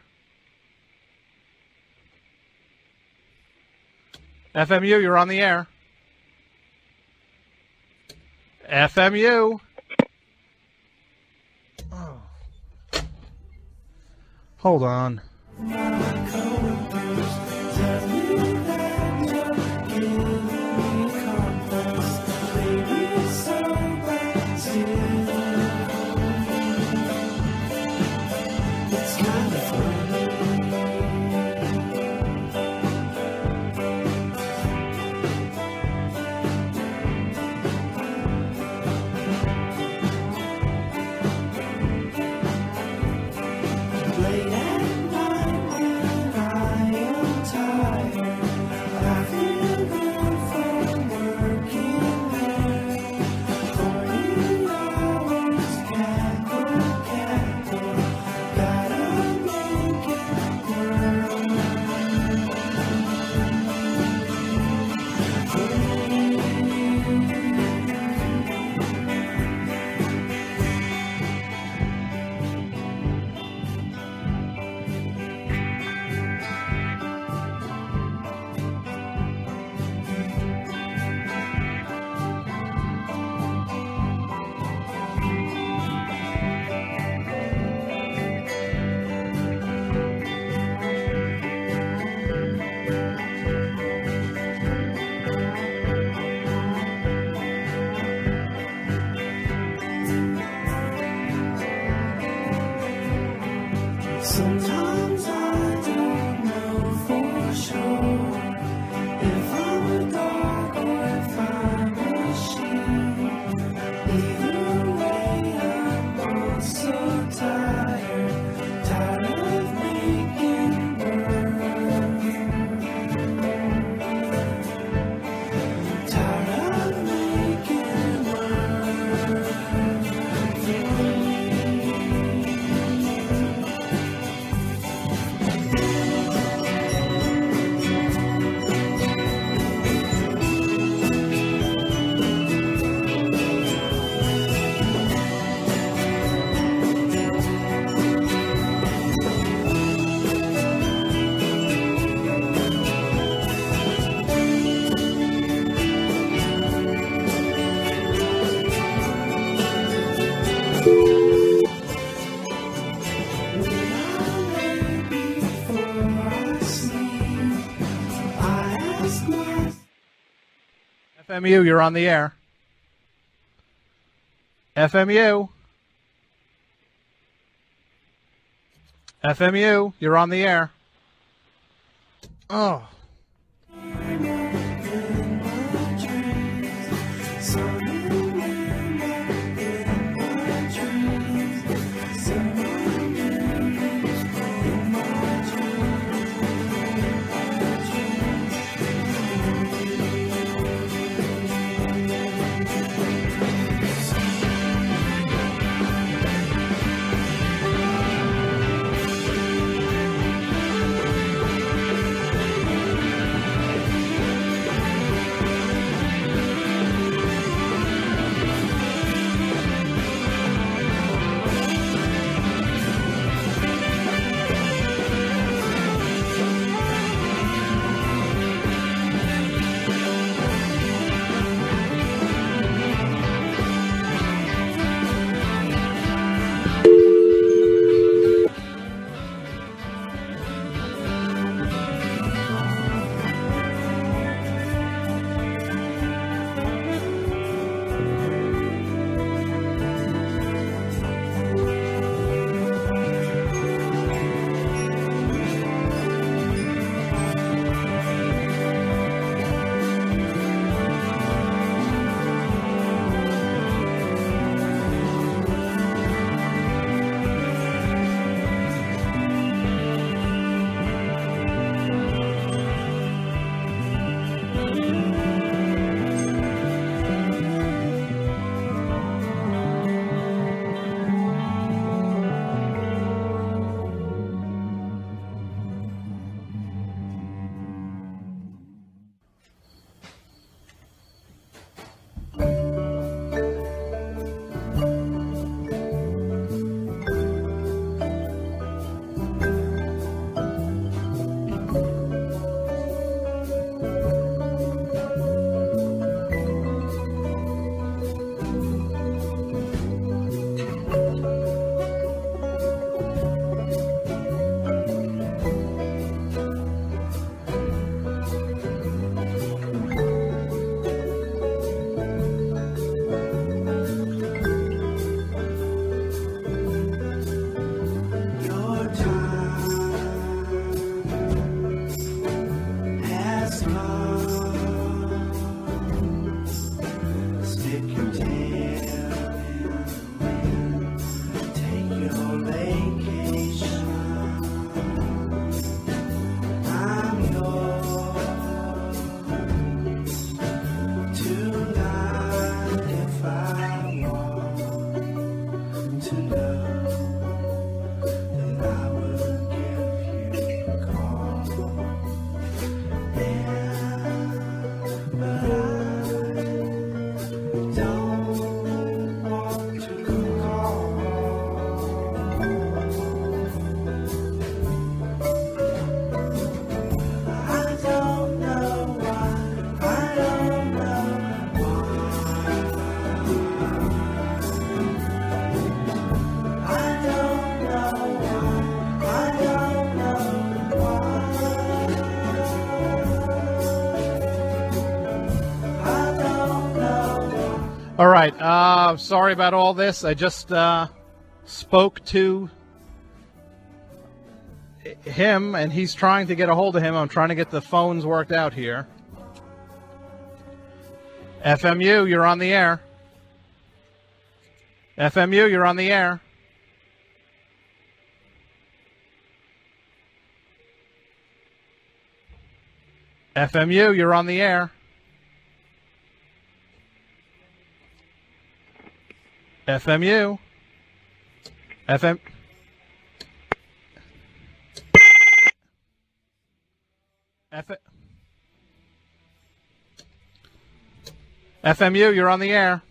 FMU, you're on the air. FMU. Hold on. Late at night. FMU, you're on the air. FMU. FMU, you're on the air. Oh. All right. Sorry about all this. I just spoke to him, and he's trying to get a hold of him. I'm trying to get the phones worked out here. FMU, you're on the air. FMU, you're on the air. FMU, you're on the air. FMU. FM. FMU, you're on the air.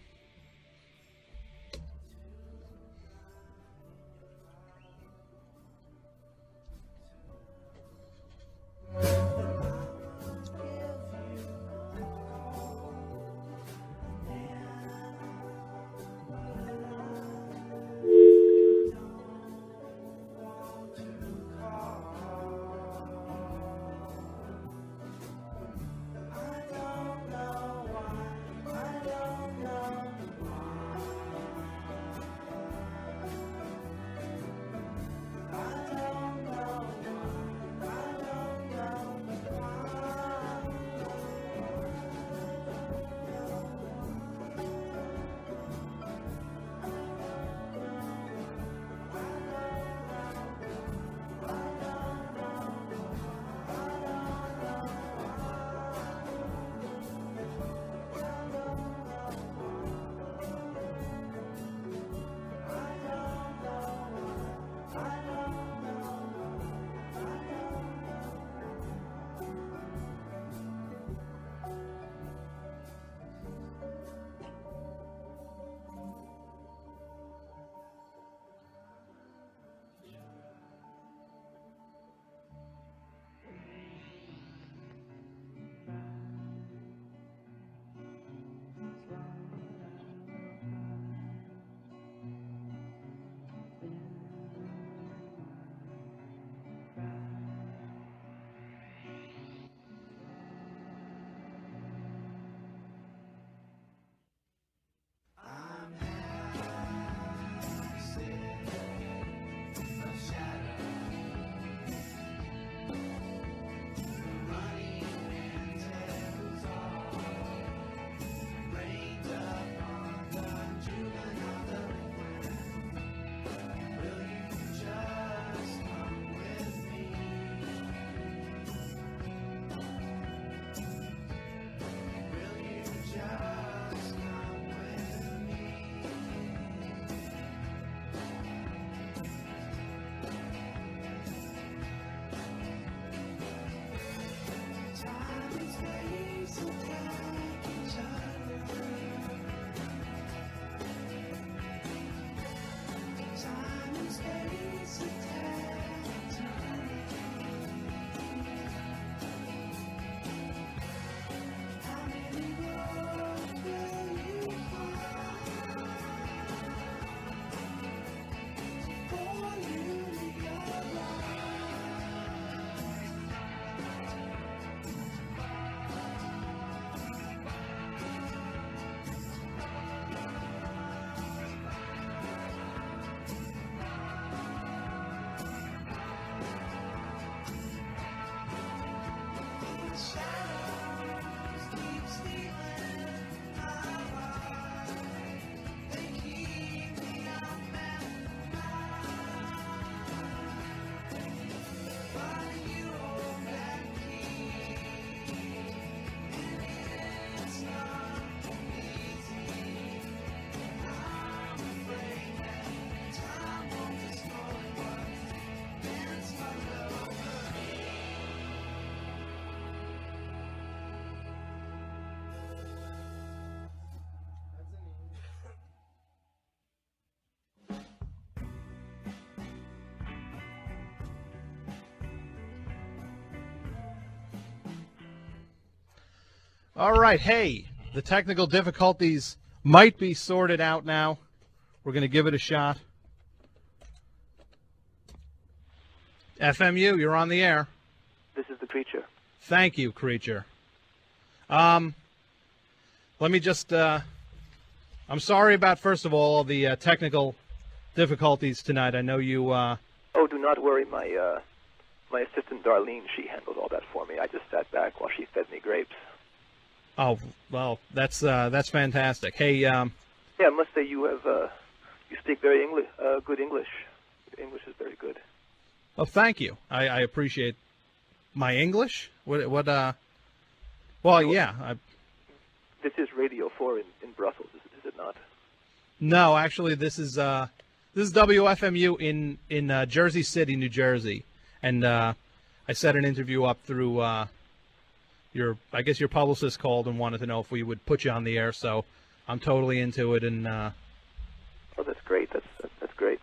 All right, hey, the technical difficulties might be sorted out now. We're going to give it a shot. FMU, you're on the air. This is the Creature. Thank you, Creature. Let me just, I'm sorry about, first of all the technical difficulties tonight. I know you, Oh, do not worry. My assistant, Darlene, she handled all that for me. I just sat back while she fed me grapes. Oh, well, that's fantastic. Hey, Yeah, I must say you speak very good English. Your English is very good. oh, thank you. I appreciate my English. Well, yeah. This is Radio 4 in Brussels, is it not? No, actually, this is WFMU in Jersey City, New Jersey, and I set an interview up through I guess your publicist called and wanted to know if we would put you on the air. So I'm totally into it, and oh, that's great. That's great.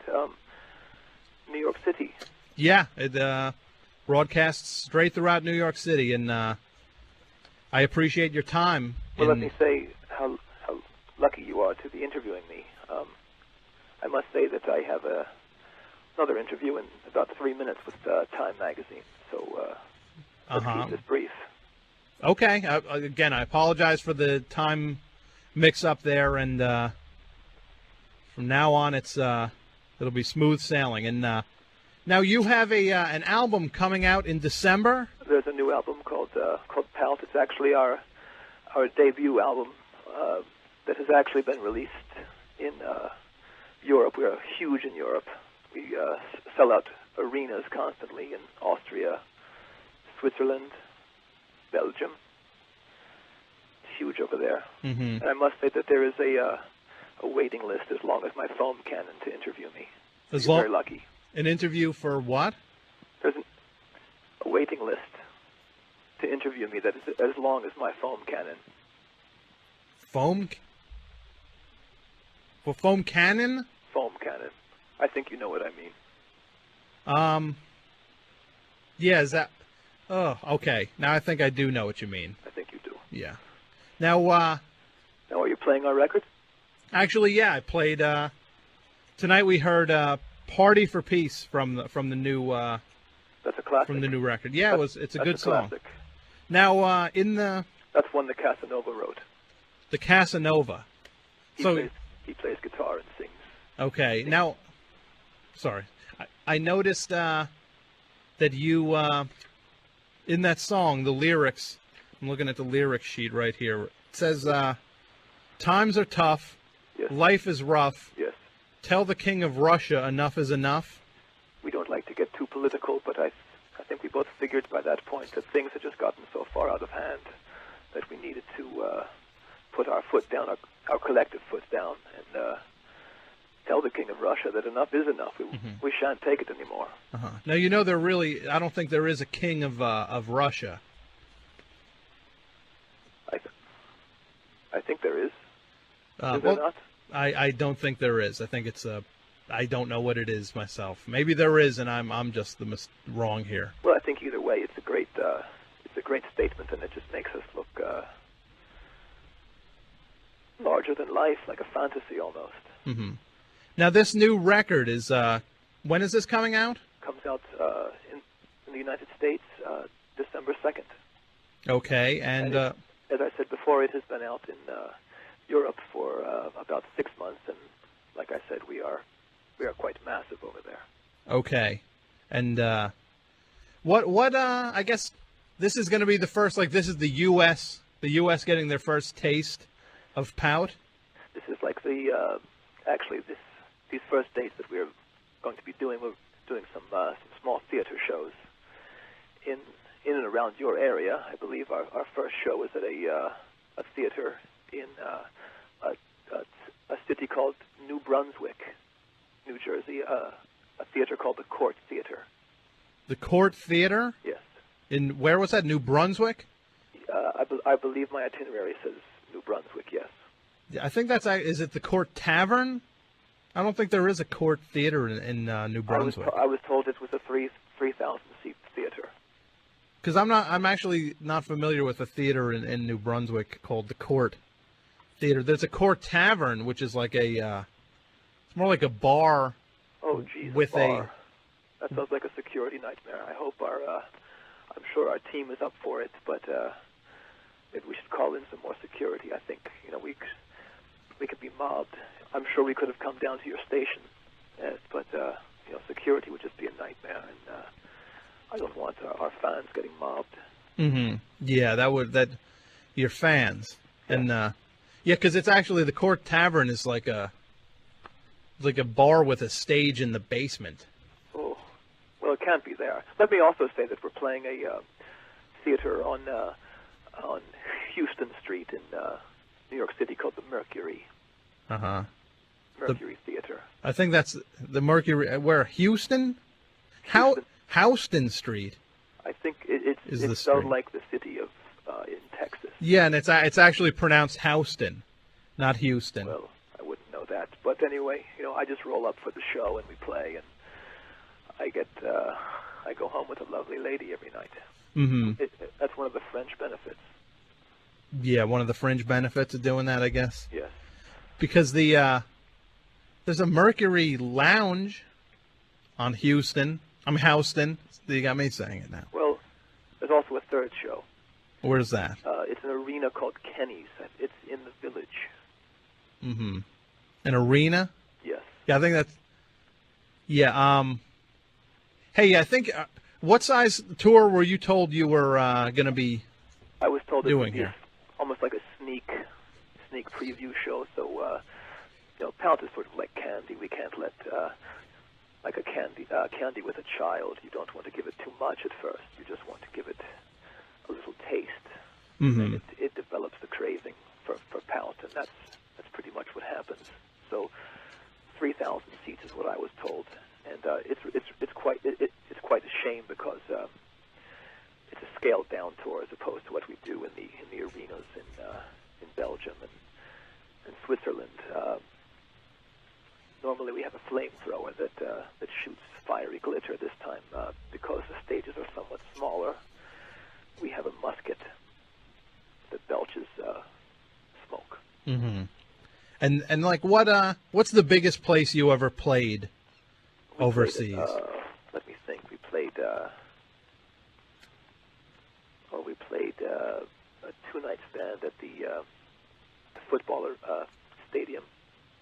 New York City. Yeah, it broadcasts straight throughout New York City, and I appreciate your time. Well, let me say how lucky you are to be interviewing me. I must say that I have another interview in about 3 minutes with Time Magazine, so let's keep this brief. Okay. Again, I apologize for the time mix-up there, and from now on, it'll be smooth sailing. And now you have an album coming out in December. There's a new album called Pout. It's actually our debut album that has actually been released in Europe. We are huge in Europe. We sell out arenas constantly in Austria, Switzerland, Belgium. It's huge over there. Mm-hmm. And I must say that there is a waiting list as long as my phone can to interview me. You're very lucky. An interview for what? There's a waiting list to interview me that is as long as my foam cannon. Foam? For foam cannon? Foam cannon. I think you know what I mean. Yeah, is that... Oh, okay. Now I think I do know what you mean. I think you do. Yeah. Now, Now, are you playing our record? Actually, yeah, I played... Tonight we heard "Party for Peace" from the new. That's a classic. From the new record. Yeah, it's a good song. Classic. Now, in the. That's one that Casanova wrote. The Casanova. He plays guitar and sings. Okay. Now, sorry, I noticed that you in that song, the lyrics. I'm looking at the lyric sheet right here. It says, "Times are tough. Yes. Life is rough. Yes. Tell the king of Russia enough is enough." We don't like to get too political, but I think we both figured by that point that things had just gotten so far out of hand that we needed to put our foot down, our collective foot down, and tell the king of Russia that enough is enough. We shan't take it anymore. Uh-huh. Now, I don't think there is a king of Russia. I think there is. Is there well, not? I don't think there is. I think it's I don't know what it is myself. Maybe there is, and I'm just wrong here. Well, I think either way, it's a great statement, and it just makes us look larger than life, like a fantasy almost. Mm-hmm. Now, this new record is when is this coming out? Comes out in the United States December 2nd. Okay, and as I said before, it has been out in Europe for about 6 months, and like I said, we are quite massive over there. Okay, and what I guess this is going to be the first. Like, this is the U.S. getting their first taste of Pout. This is like the actually these first dates that we're going to be doing. We're doing some small theater shows in and around your area. I believe our first show is at a theater in a city called New Brunswick, New Jersey. A theater called the Court Theater. The Court Theater? Yes. In where was that? New Brunswick? I believe my itinerary says New Brunswick. Yes. I think that's. Is it the Court Tavern? I don't think there is a Court Theater in New Brunswick. I was told it was a 3,000 seat theater. because I'm actually not familiar with a theater in New Brunswick called the Court Theater. There's a Court Tavern, which is like it's more like a bar. Oh, geez, with a bar. That sounds like a security nightmare. I hope I'm sure our team is up for it, but maybe we should call in some more security. I think, we could be mobbed. I'm sure we could have come down to your station, but security would just be a nightmare, and I don't want our fans getting mobbed. Mm-hmm. Yeah, your fans, and because it's actually the Court Tavern is like a bar with a stage in the basement. Oh, well, it can't be there. Let me also say that we're playing a theater on Houston Street in New York City called the Mercury. Uh-huh. Mercury Theater. I think that's the Mercury. Where, Houston? Houston Street. I think it's spelled like the city of in Texas. Yeah, and it's actually pronounced Houston, not Houston. Well, I wouldn't know that, but anyway, I just roll up for the show and we play, and I go home with a lovely lady every night. Mm-hmm. That's one of the fringe benefits. Yeah, one of the fringe benefits of doing that, I guess. Yes. Because there's a Mercury Lounge on Houston. Houston. You got me saying it now. Well, there's also a third show. Where's that? It's an arena called Kenny's. It's in the Village. Mm-hmm. An arena? Yes. Yeah, I think that's... Yeah, Hey, I think... what size tour were you told you were going to be I was told doing here? Almost like a sneak preview show, so, Pout is sort of like candy. We can't let... like a candy with a child. You don't want to give it too much at first. You just want to give it a little taste. Mm-hmm. And it develops the craving for Pout, and that's pretty much what happens. So 3,000 seats is what I was told, and it's quite a shame because it's a scaled down tour as opposed to what we do in the arenas in Belgium and Switzerland. Normally we have a flamethrower that shoots fiery glitter. This time, because the stages are somewhat smaller, we have a musket that belches smoke. Mm-hmm. And like what's the biggest place you ever played overseas? Let me think. We played a two-night stand at the footballer stadium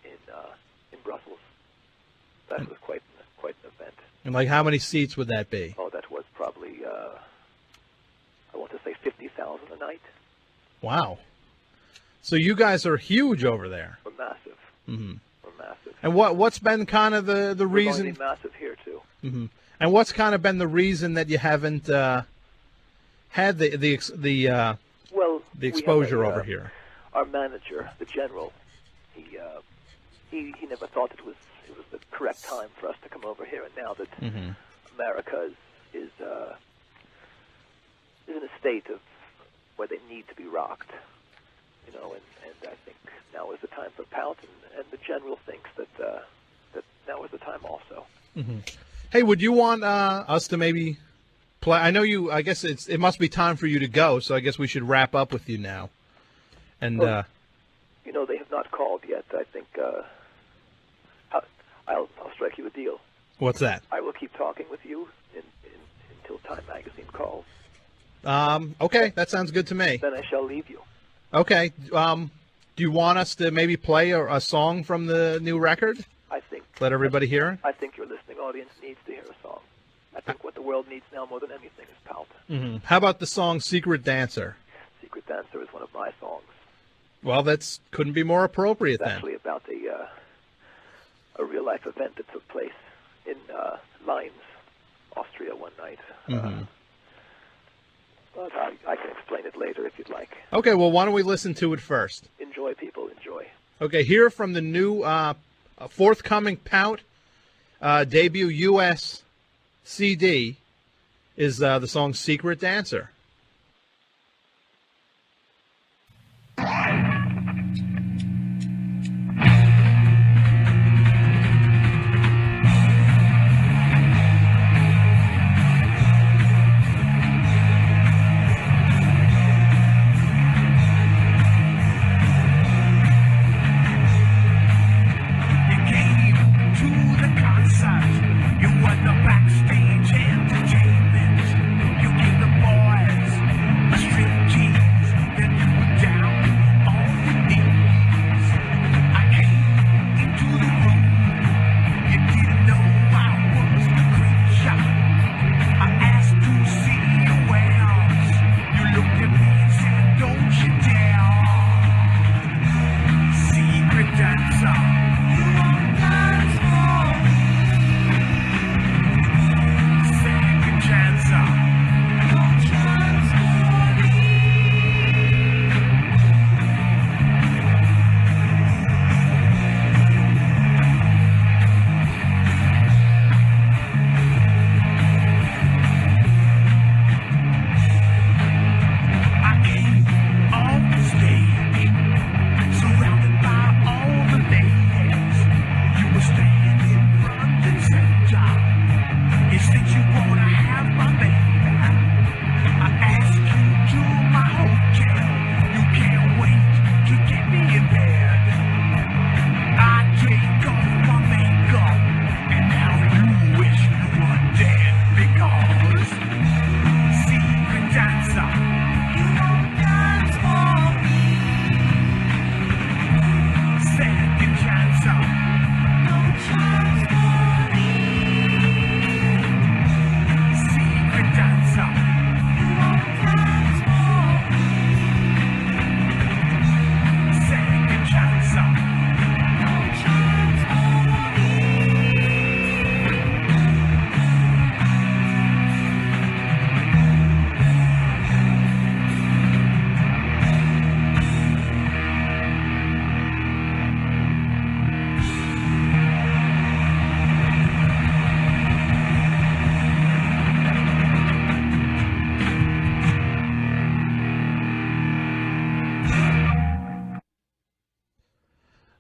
in Brussels. That was quite an event. And like how many seats would that be? Oh, that was probably I want to say 50,000 a night. Wow. So you guys are huge over there. We're massive. Mm-hmm. We're massive. And what's been kind of the reason? We're going to be massive here too. Mm-hmm. And what's kind of been the reason that you haven't had the exposure over here? Our manager, the general, he never thought it was the correct time for us to come over here. And now that America is in a state of where they need to be rocked, and I think now is the time for Pout, and the general thinks that now is the time also. Mm-hmm. Hey, would you want us to maybe play? I know you. I guess it must be time for you to go, so I guess we should wrap up with you now. And they have not called yet. I think I'll strike you a deal. What's that? I will keep talking with you until Time Magazine calls. Okay, that sounds good to me. Then I shall leave you. Okay. Do you want us to maybe play a song from the new record? I think. Let everybody hear it? I think your listening audience needs to hear a song. I think what the world needs now more than anything is Pout. Mm-hmm. How about the song Secret Dancer? Secret Dancer is one of my songs. Well, that couldn't be more appropriate it's then. Actually about a real-life event that took place in Linz, Austria one night. Mm-hmm. But I can explain it later if you'd like. Okay, well, why don't we listen to it first? Enjoy, people, enjoy. Okay, here from the new forthcoming Pout debut U.S. CD is the song Secret Dancer.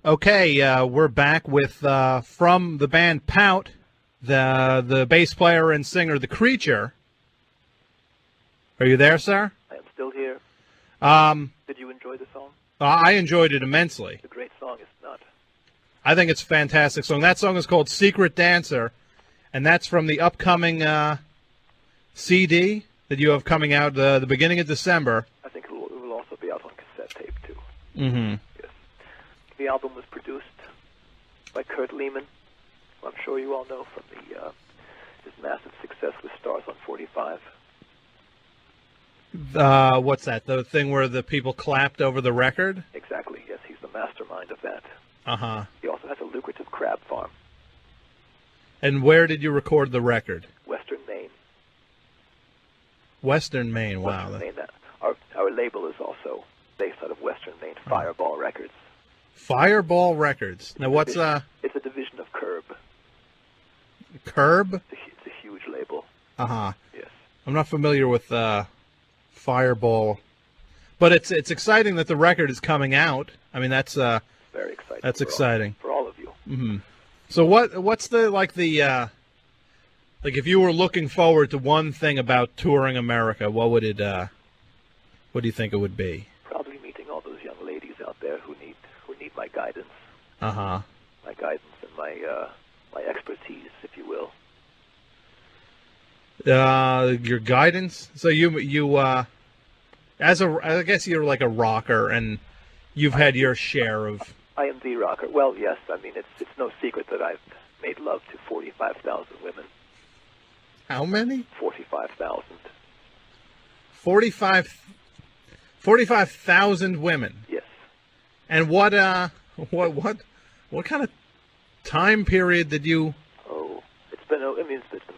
Okay, we're back with from the band Pout, the bass player and singer, The Creature. Are you there, sir? I am still here. Did you enjoy the song? I enjoyed it immensely. It's a great song, is it not? I think it's a fantastic song. That song is called Secret Dancer, and that's from the upcoming CD that you have coming out the beginning of December. I think it will also be out on cassette tape, too. Mm-hmm. Yes. The album was produced by Kurt Lehman, who I'm sure you all know from his massive success with Stars on 45. What's that? The thing where the people clapped over the record? Exactly, yes. He's the mastermind of that. Uh-huh. He also has a lucrative crab farm. And where did you record the record? Western Maine. Western Maine, wow. Western Maine. Our label is also based out of Western Maine, Fireball Records. Fireball Records. Now, what's It's a division of Curb. Curb? It's a huge label. Uh-huh. Yes. I'm not familiar with Fireball, but it's exciting that the record is coming out. I mean, that's very exciting. That's exciting for all of you. Mm-hmm. So what's the like if you were looking forward to one thing about touring America, what would it what do you think it would be? Probably meeting all those young ladies out there who need my guidance. Uh-huh. My guidance and my expertise, if you will. Your guidance. So you I guess you're like a rocker, and you've had your share of. I am the rocker. Well, yes. I mean, it's no secret that I've made love to 45,000 women. How many? 45,000. 45,000 women. Yes. And what kind of time period did you? Oh, it's been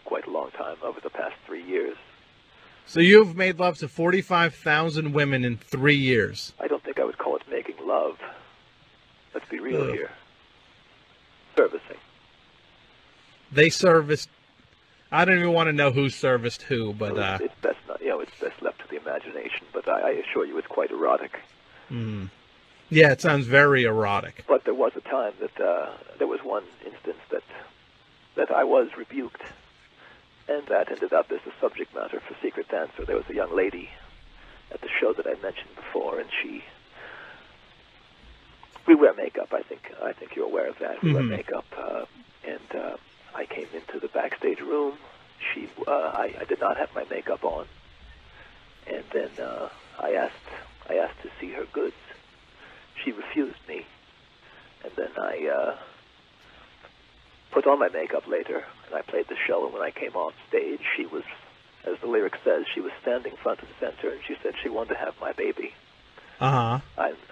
quite a long time, over the past 3 years. So you've made love to 45,000 women in 3 years. I don't think I would call it making love. Let's be real here. Servicing. They serviced. I don't even want to know who serviced who, but it's best not. It's best left to the imagination. But I assure you, it's quite erotic. Mm. Yeah, it sounds very erotic. But there was a time that there was one instance that I was rebuked, and that ended up as the subject matter for Secret Dancer. There was a young lady at the show that I mentioned before, and we wear makeup. I think you're aware of that. We wear makeup, and I came into the backstage room. I did not have my makeup on, and then I asked to see her goods. She refused me, and then I put on my makeup later, and I played the show. And when I came off stage, she was, as the lyric says, she was standing front and center, and she said she wanted to have my baby. Uh-huh.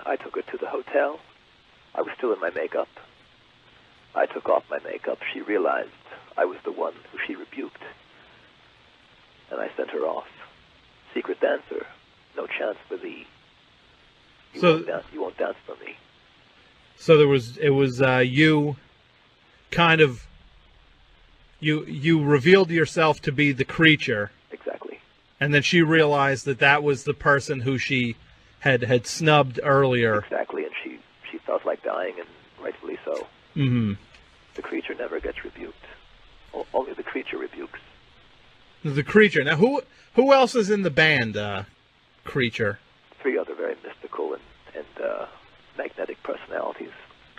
I took her to the hotel. I was still in my makeup. I took off my makeup. She realized I was the one who she rebuked, and I sent her off. Secret Dancer, no chance for thee. You won't dance for me. So it was you kind of you revealed yourself to be the creature. Exactly. And then she realized that was the person who she had snubbed earlier. Exactly, and she felt like dying, and rightfully so. Mm-hmm. The creature never gets rebuked. Only the creature rebukes. The creature. Now, who else is in the band, Creature? 3 other very mystical and magnetic personalities.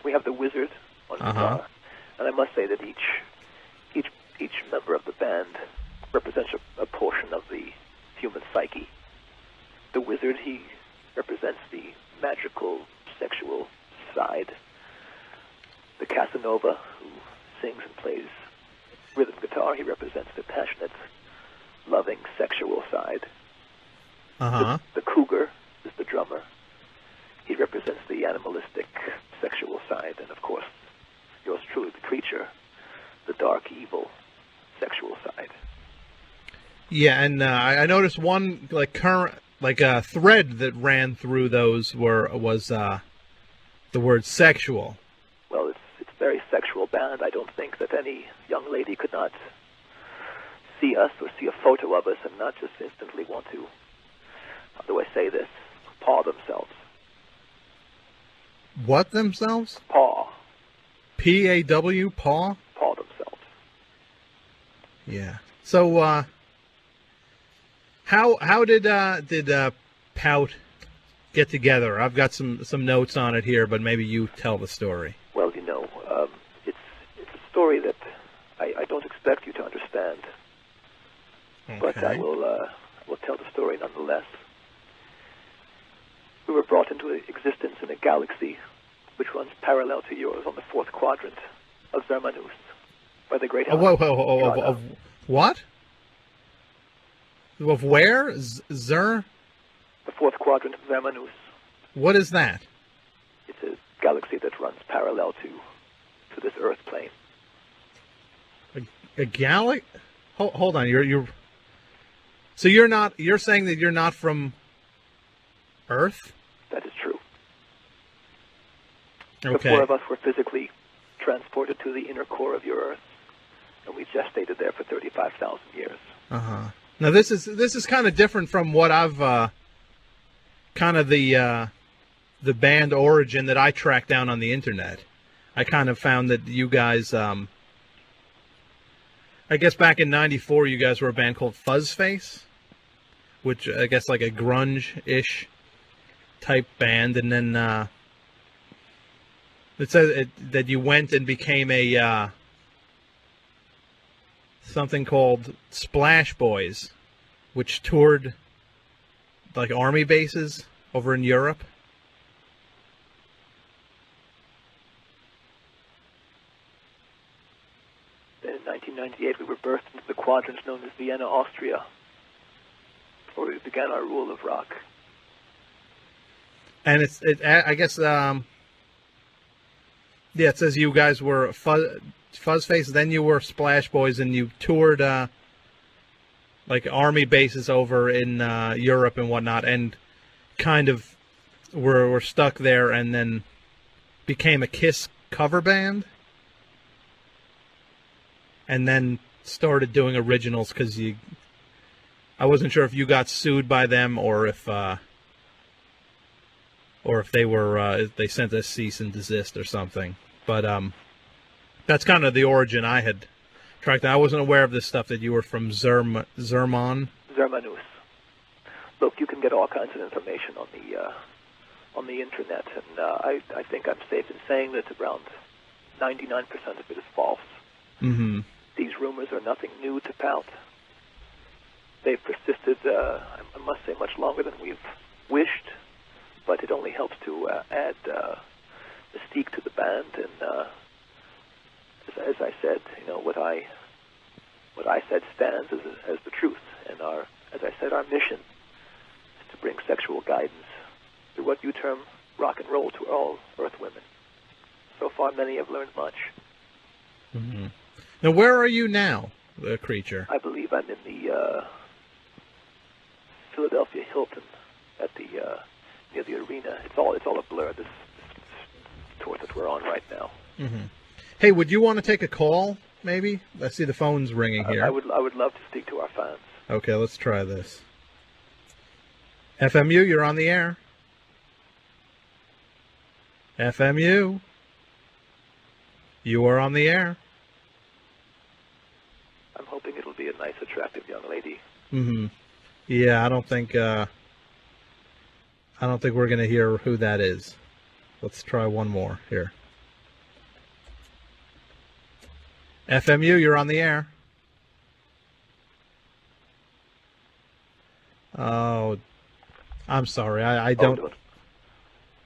We have the Wizard on guitar, and I must say that each member of the band represents a portion of the human psyche. The Wizard, he represents the magical, sexual side. The Casanova, who sings and plays rhythm guitar, he represents the passionate, loving, sexual side. Uh-huh. The Cougar is the drummer. He represents the animalistic, sexual side. And, of course, yours truly, the Creature, the dark, evil, sexual side. Yeah, and I noticed one thread that ran through those was the word sexual. Well, it's a very sexual band. I don't think that any young lady could not see us or see a photo of us and not just instantly want to, how do I say this, paw themselves. What themselves? Paw. P-A-W, Paw? Paw themselves. Yeah. So, how did Pout get together? I've got some notes on it here, but maybe you tell the story. Well, it's a story that I don't expect you to understand, but I will tell the story nonetheless. We were brought into existence in a galaxy which runs parallel to yours on the fourth quadrant of Zermanus by the great... Of what? Of where? Zer? The fourth quadrant of Zermanus. What is that? It's a galaxy that runs parallel to this Earth plane. A galaxy? Hold on. So you're saying that you're not from Earth? That is true. Okay. The four of us were physically transported to the inner core of your Earth, and we gestated there for 35,000 years. Uh-huh. Now this is kind of different from what I've kind of the band origin that I tracked down on the internet. I kind of found that you guys, I guess back in '94, you guys were a band called Fuzzface, which I guess like a grunge-ish type band, and then it says that you went and became a something called Splash Boys, which toured like army bases over in Europe. Then in 1998, we were birthed into the quadrant known as Vienna, Austria, where we began our rule of rock. And I guess, yeah, it says you guys were Fuzzface, then you were Splash Boys, and you toured like army bases over in Europe and whatnot, and kind of were stuck there, and then became a Kiss cover band, and then started doing originals because I wasn't sure if you got sued by them or if they were they sent a cease and desist or something. But that's kind of the origin I had tracked. I wasn't aware of this stuff that you were from Zermanus. Look, you can get all kinds of information on the internet, and I think I'm safe in saying that around 99% of it is false. Mm-hmm. These rumors are nothing new to Pout. They've persisted, I must say, much longer than we've wished, but it only helps to add mystique to the band. And as I said, what I said stands as the truth. And as I said, our mission is to bring sexual guidance through what you term rock and roll to all Earth women. So far, many have learned much. Mm-hmm. Now, where are you now, the creature? I believe I'm in the Philadelphia Hilton at the near the arena. It's all a blur. This tour that we're on right now. Mm-hmm. Hey, would you want to take a call? Maybe I see the phone's ringing here. I would love to speak to our fans. Okay, let's try this. FMU, you're on the air. FMU, you are on the air. I'm hoping it'll be a nice, attractive young lady. Mm-hmm. Yeah, I don't think we're going to hear who that is. Let's try one more here. FMU, you're on the air. Oh, I'm sorry. I don't...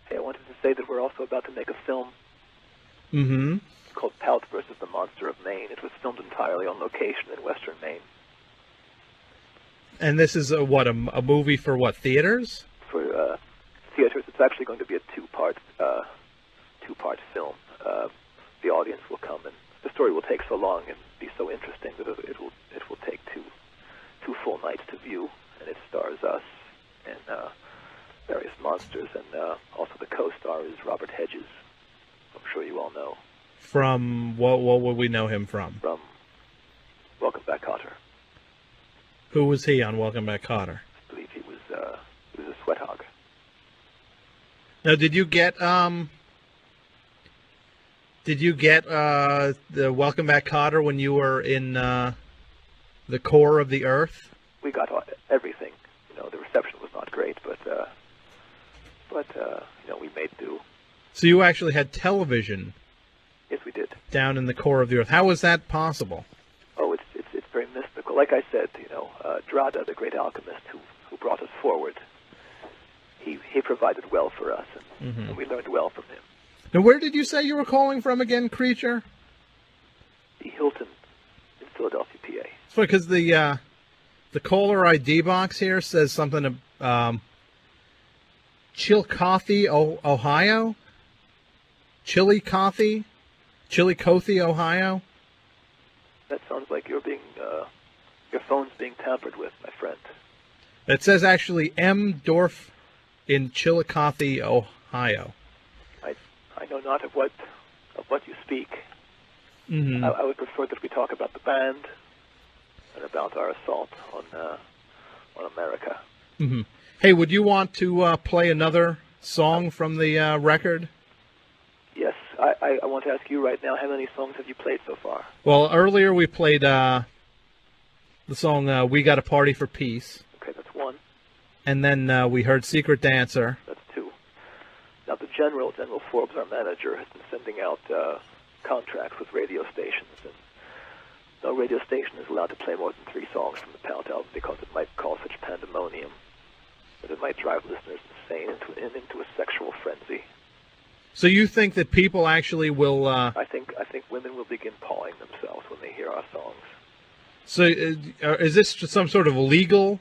Hey, I wanted to say that we're also about to make a film. Mm-hmm. Called Pout versus the Monster of Maine. It was filmed entirely on location in western Maine. And this is a movie for what, theaters? For theaters, it's actually going to be a two-part film. The audience will come, and the story will take so long and be so interesting that it will take two full nights to view. And it stars us and various monsters, and also the co-star is Robert Hedges. I'm sure you all know. From what would we know him from? From Welcome Back, Kotter. Who was he on Welcome Back, Kotter? I believe he was a sweat hog. Now, did you get Did you get the Welcome Back, Kotter when you were in the core of the Earth? We got everything. The reception was not great, but we made do. So you actually had television? Yes, we did. Down in the core of the Earth. How was that possible? Oh, it's very mystical. Like I said, Drada, the great alchemist who brought us forward, he provided well for us, and we learned well from him. Now, where did you say you were calling from again, Creature? The Hilton in Philadelphia, PA. It's funny because the caller ID box here says something Chillicothe, Ohio? Chillicothe, Ohio? That sounds like your phone's being tampered with, my friend. It says actually M. Dorf in Chillicothe, Ohio. I know not of what you speak. Mm-hmm. I would prefer that we talk about the band and about our assault on America. Mm-hmm. Hey, would you want to play another song from the record? Yes, I want to ask you right now, how many songs have you played so far? Well, earlier we played the song "We Got a Party for Peace." Okay, that's one. And then we heard "Secret Dancer." That's two. Now, the General Forbes, our manager, has been sending out contracts with radio stations, and no radio station is allowed to play more than 3 songs from the Pout album because it might cause such pandemonium that it might drive listeners insane into a sexual frenzy. So you think that people actually will? I think women will begin pawing themselves when they hear our songs. So is this some sort of legal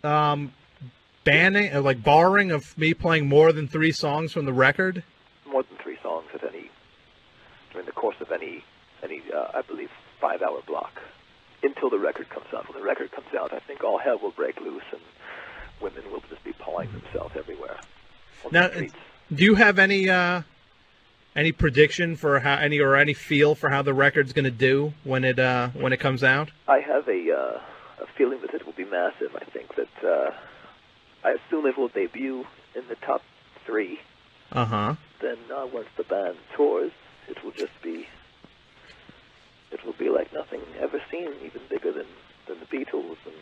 banning, or like barring of me playing more than 3 songs from the record? More than 3 songs during the course of any I believe 5-hour block until the record comes out. When the record comes out, I think all hell will break loose and women will just be pawing themselves everywhere. Now, do you have any prediction for how any feel for how the record's going to do when it comes out? I have a feeling that it will be massive. I think that I assume it will debut in the top 3. Then once the band tours, it will be like nothing ever seen, even bigger than the Beatles and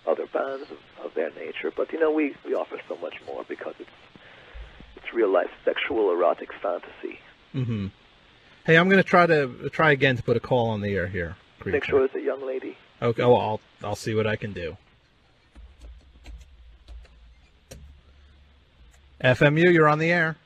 other bands of their nature. But we offer so much more because it's real life sexual erotic fantasy. Mm-hmm. Hey, I'm going to try again to put a call on the air here. Creature. Make sure it's a young lady. Okay. Well, I'll see what I can do. FMU, you're on the air.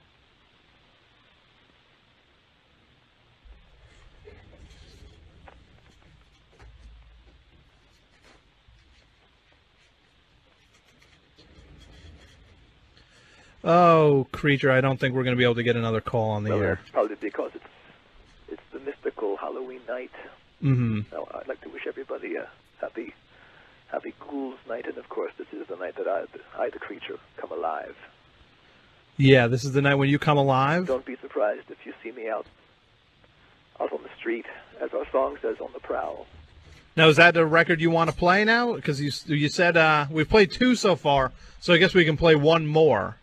Oh, Creature, I don't think we're going to be able to get another call on the air. That's probably because it's the mystical Halloween night. Mm-hmm. Now, I'd like to wish everybody a happy Ghouls night, and of course, this is the night that I, the Creature, come alive. Yeah, this is the night when you come alive? Don't be surprised if you see me out on the street, as our song says, on the prowl. Now, is that a record you want to play now? Because you said we've played 2 so far, so I guess we can play 1 more.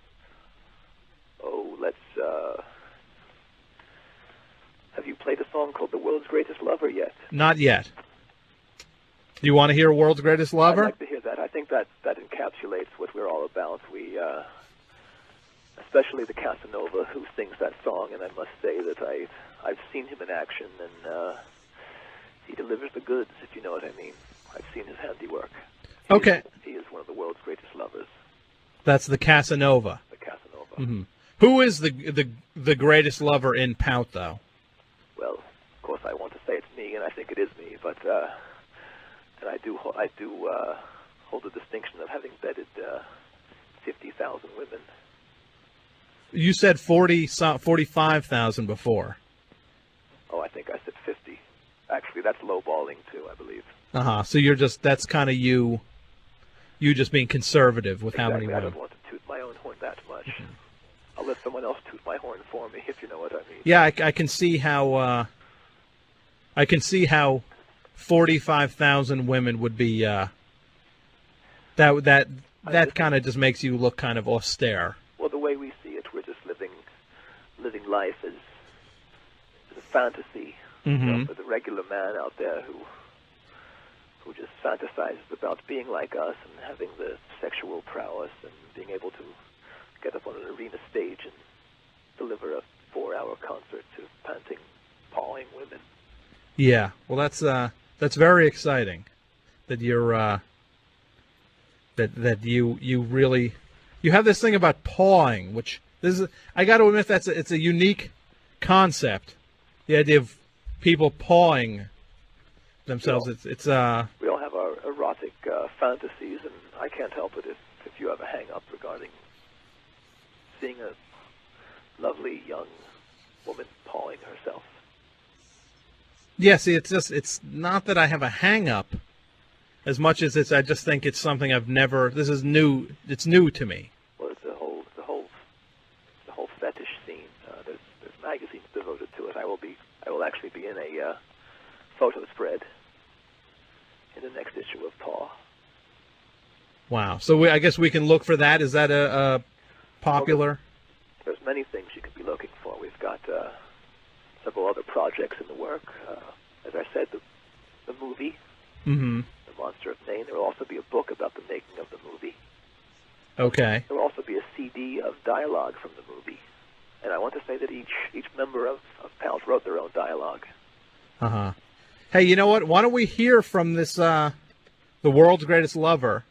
Oh, let's... Have you played a song called The World's Greatest Lover yet? Not yet. Do you want to hear World's Greatest Lover? I'd like to hear that. I think that encapsulates what we're all about. We, especially the Casanova who sings that song, and I must say that I've seen him in action, and he delivers the goods, if you know what I mean. I've seen his handiwork. He is one of the world's greatest lovers. That's the Casanova. The Casanova. Mm-hmm. Who is the greatest lover in Pout, though? Well, of course, I want to say it's me, and I think it is me, but and I do hold the distinction of having bedded 50,000 women. You said 45,000 before. Oh, I think I said 50. Actually, that's lowballing too, I believe. So that's kind of you just being conservative with how many women. I don't want to toot my own horn that much. Mm-hmm. I'll let someone else toot my horn for me, if you know what I mean. Yeah, I can see how 45,000 women would be that kind of just makes you look kind of austere. Well, the way we see it, we're just fantasy Mm-hmm. for the regular man out there who just fantasizes about being like us and having the sexual prowess and being able to get up on an arena stage and deliver a 4-hour concert to panting, pawing women. Yeah, well, that's very exciting that you're that you really you have this thing about pawing, which I got to admit it's a unique concept. The idea of people pawing themselves. It's we all have our erotic fantasies, and I can't help it if you have a hang-up regarding seeing a lovely young woman pawing herself. Yeah, see, it's not that I have a hang-up as much as I just think it's something I've never. This is new. It's new to me. Well, it's the whole fetish scene. There's magazines devoted to it. I will actually be in a photo spread in the next issue of Paw. Wow. So I guess we can look for that. Is that a popular? Well, there's many things you could be looking for. We've got several other projects in the work. As I said, the movie, Mm-hmm. The Monster of Maine. There will also be a book about the making of the movie. Okay. There will also be a CD of dialogue from the movie. And I want to say that each member of Pout wrote their own dialogue. Uh-huh. Hey, you know what? Why don't we hear from this The World's Greatest Lover,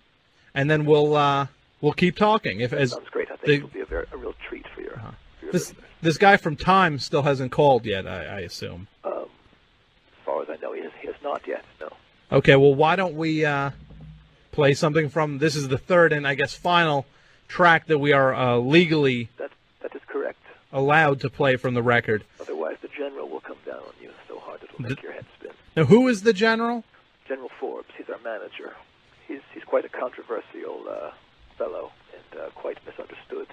and then we'll keep talking. Sounds great. I think it'll be a real treat for your, for your listeners. This guy from Time still hasn't called yet, I assume. As far as I know, he has not yet, no. Okay, well, why don't we play something from, this is the third and I guess final track that we are legally That is correct. allowed to play from the record. Otherwise, the General will come down on you so hard it'll make your head spin. Now, who is the General? General Forbes, he's our manager. He's quite a controversial fellow and quite misunderstood.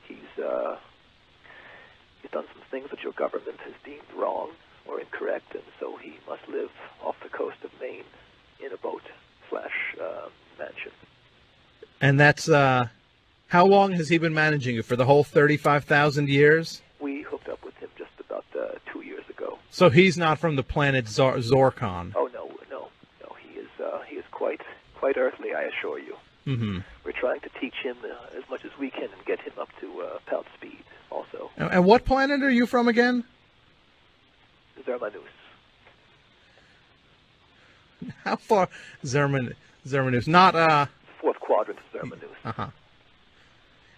He's done some things that your government has deemed wrong or incorrect, and so he must live off the coast of Maine in a boat / mansion. And that's, how long has he been managing you? For the whole 35,000 years? We hooked up with him just about 2 years ago. So he's not from the planet Zorkon? Oh, no. He is quite earthly, I assure you. Mm-hmm. We're trying to teach him as much as we can and get him up to Pout speed also. And what planet are you from again? Zermanus. How far? Zermanus. Not, Fourth quadrant of Zermanus. Uh-huh.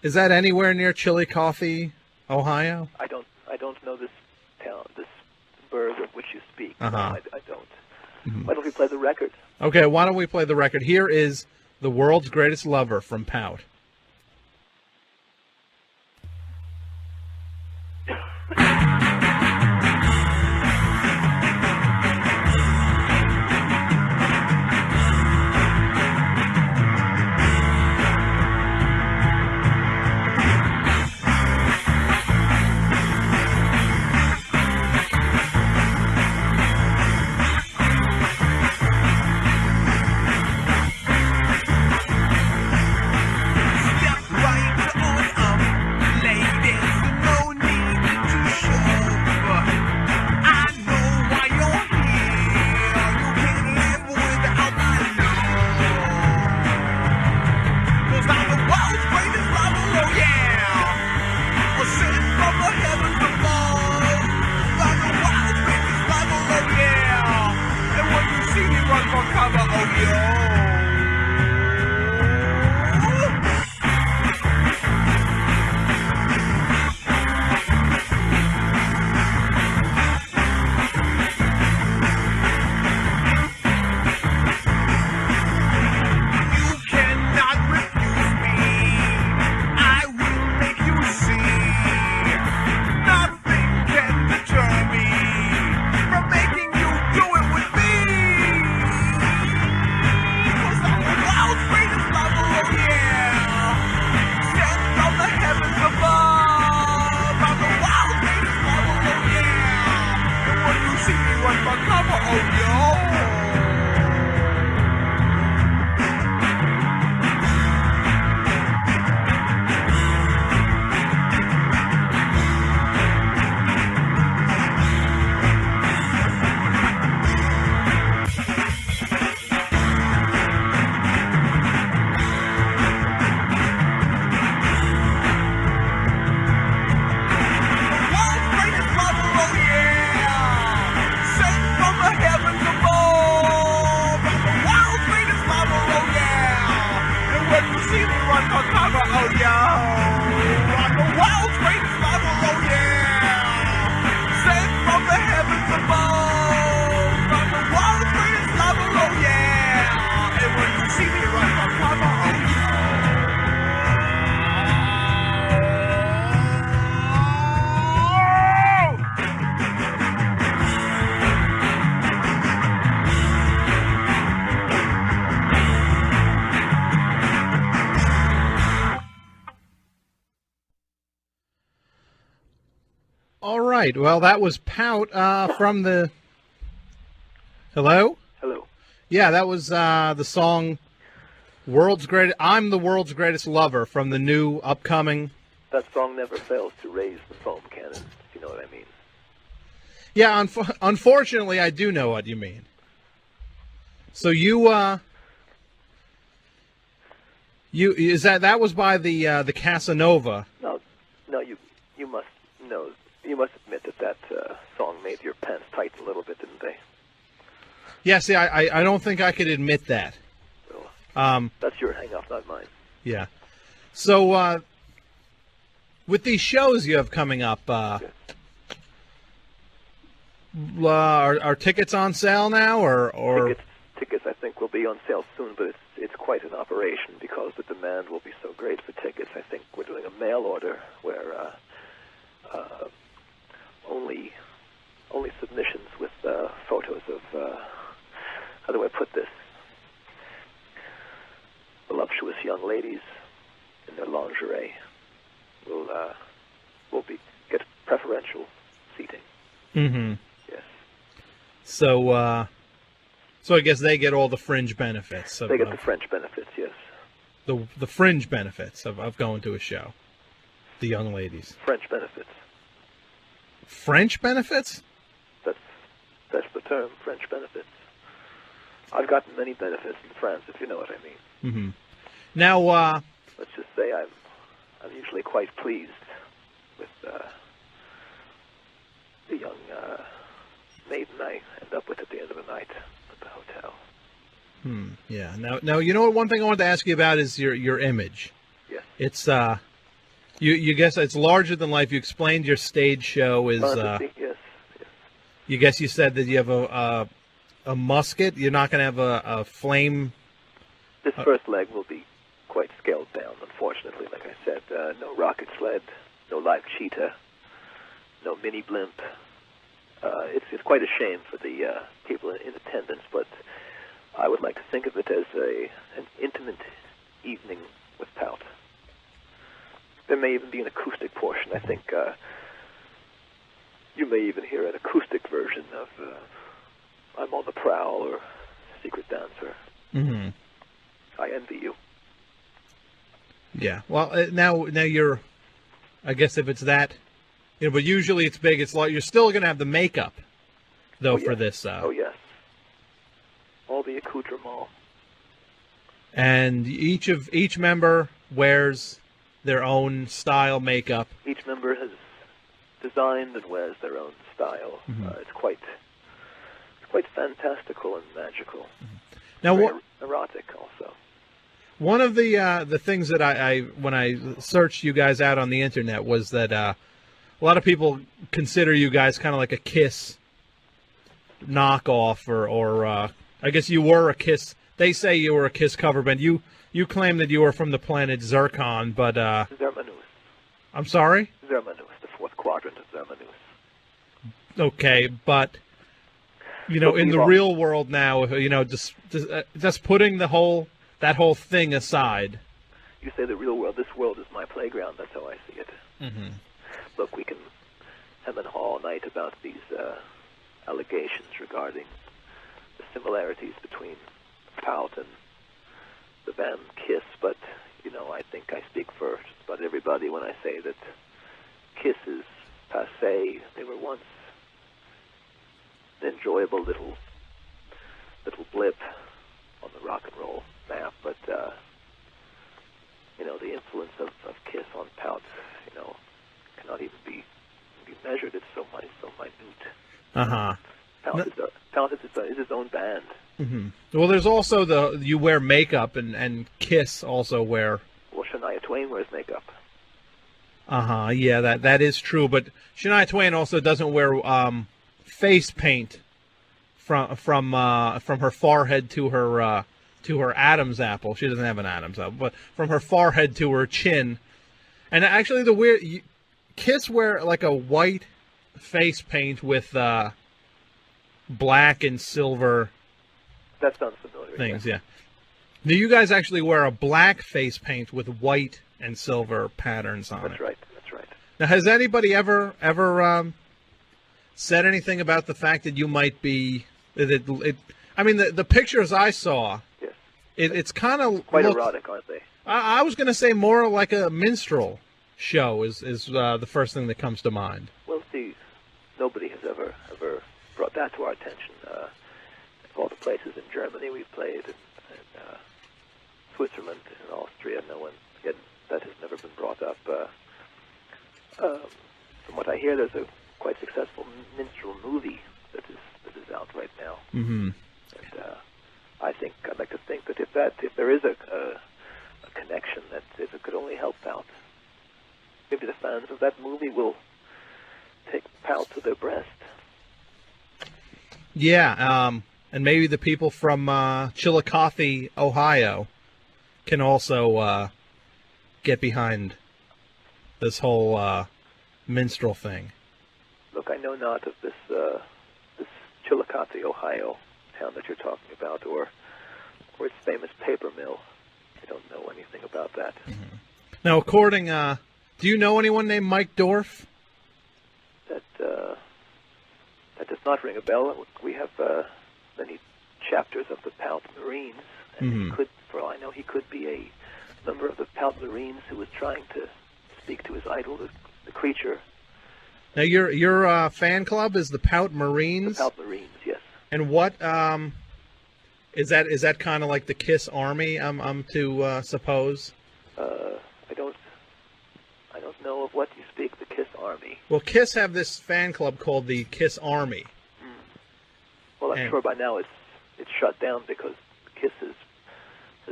Is that anywhere near Chillicothe, Ohio? I don't know this town, this burg of which you speak. Uh-huh. No, I don't. Mm-hmm. Why don't we play the record? Okay, why don't we play the record? Here is The World's Greatest Lover from Pout. All right. Well, that was Pout from the... Hello? Hello. Yeah, that was the song "World's Greatest." I'm the World's Greatest Lover from the new upcoming... That song never fails to raise the foam cannons, if you know what I mean. Yeah, unfortunately, I do know what you mean. So that was by the Casanova. No, you must know. You must admit that song made your pants tighten a little bit, didn't they? Yeah, see, I don't think I could admit that. That's your hang-up, not mine. Yeah. So, with these shows you have coming up, are tickets on sale now, or Tickets I think will be on sale soon, but it's quite an operation because the demand will be so great for tickets. I think we're doing a mail order where only submissions with photos of how do I put this? Voluptuous young ladies in their lingerie will get preferential seating. Mm-hmm. Yes. So I guess they get all the fringe benefits. They get the French benefits, yes. The fringe benefits of going to a show. The young ladies. French benefits. French benefits? That's the term, French benefits. I've gotten many benefits in France, if you know what I mean. Mm-hmm. Now, let's just say I'm usually quite pleased with the young maiden I end up with at the end of the night at the hotel. Yeah. Now, you know what? One thing I wanted to ask you about is your image. Yes. It's you guess it's larger than life. You explained your stage show is yes. You guess you said that you have a musket. You're not going to have a flame. This first leg will be quite scaled down, unfortunately. Like I said, no rocket sled, no live cheetah, no mini blimp. It's quite a shame for the people in attendance, but I would like to think of it as an intimate evening with Pout. There may even be an acoustic portion. I think you may even hear an acoustic version of I'm on the Prowl or Secret Dancer. Mm-hmm. I envy you. Yeah. Well, now you're. I guess if it's that, but usually it's big. It's like you're still going to have the makeup, though, for this. Oh yes. All the accoutrement. And each member wears their own style makeup. Each member has designed and wears their own style. Mm-hmm. It's quite fantastical and magical. Mm-hmm. Now, very erotic also. One of the things that I when I searched you guys out on the internet was that a lot of people consider you guys kind of like a Kiss knockoff, or I guess you were a Kiss. They say you were a Kiss cover band. You claim that you were from the planet Zircon, but Zermanus. I'm sorry? Zermanus, the fourth quadrant of Zermanus. Okay, but in the real world now, just putting that whole thing aside. You say the real world. This world is my playground. That's how I see it. Mm-hmm. Look, we can hem and haw all night about these allegations regarding the similarities between Pout and the band Kiss, but I think I speak for just about everybody when I say that Kiss is passé. They were once an enjoyable little blip on the rock and roll map, but the influence of Kiss on Pout, cannot even be measured. It's so minute. Uh-huh. Pout is his own band. Mm-hmm. Well, there's also you wear makeup, and Kiss also wear. Well, Shania Twain wears makeup. Uh-huh. Yeah, that is true. But Shania Twain also doesn't wear face paint from her forehead to her Adam's apple. She doesn't have an Adam's apple, but from her forehead to her chin. And actually, Kiss wear like a white face paint with black and silver. That sounds familiar. Things, yeah. Do you guys actually wear a black face paint with white and silver patterns on it? That's right. That's right. Now, has anybody ever said anything about the fact that you might be? I mean, the pictures I saw. Yes. It's kind of quite erotic, aren't they? I was going to say more like a minstrel show is the first thing that comes to mind. Well, see, nobody has ever brought that to our attention. All the places in Germany we've played, and Switzerland and Austria, no one yet. That has never been brought up. From what I hear, there's a quite successful minstrel movie that is out right now. Mm-hmm. And I'd like to think that if there is a connection, that if it could only help out, maybe the fans of that movie will take Pout to their breast. Yeah, and maybe the people from Chillicothe, Ohio, can also get behind this whole minstrel thing. Look, I know not of this Chillicothe, Ohio town that you're talking about, or its famous paper mill. I don't know anything about that. Mm-hmm. Now, according, do you know anyone named Mike Dorf? That does not ring a bell. We have many chapters of the Pout Marines, and Mm-hmm. he could, for all I know, he could be a member of the Pout Marines who was trying to speak to his idol, the creature. Now, your fan club is the Pout Marines? The Pout Marines, yes. And what is that? Is that kind of like the Kiss Army? I'm to suppose. I don't know of what you speak. The Kiss Army. Well, Kiss have this fan club called the Kiss Army. Well, I'm sure by now it's shut down because Kiss has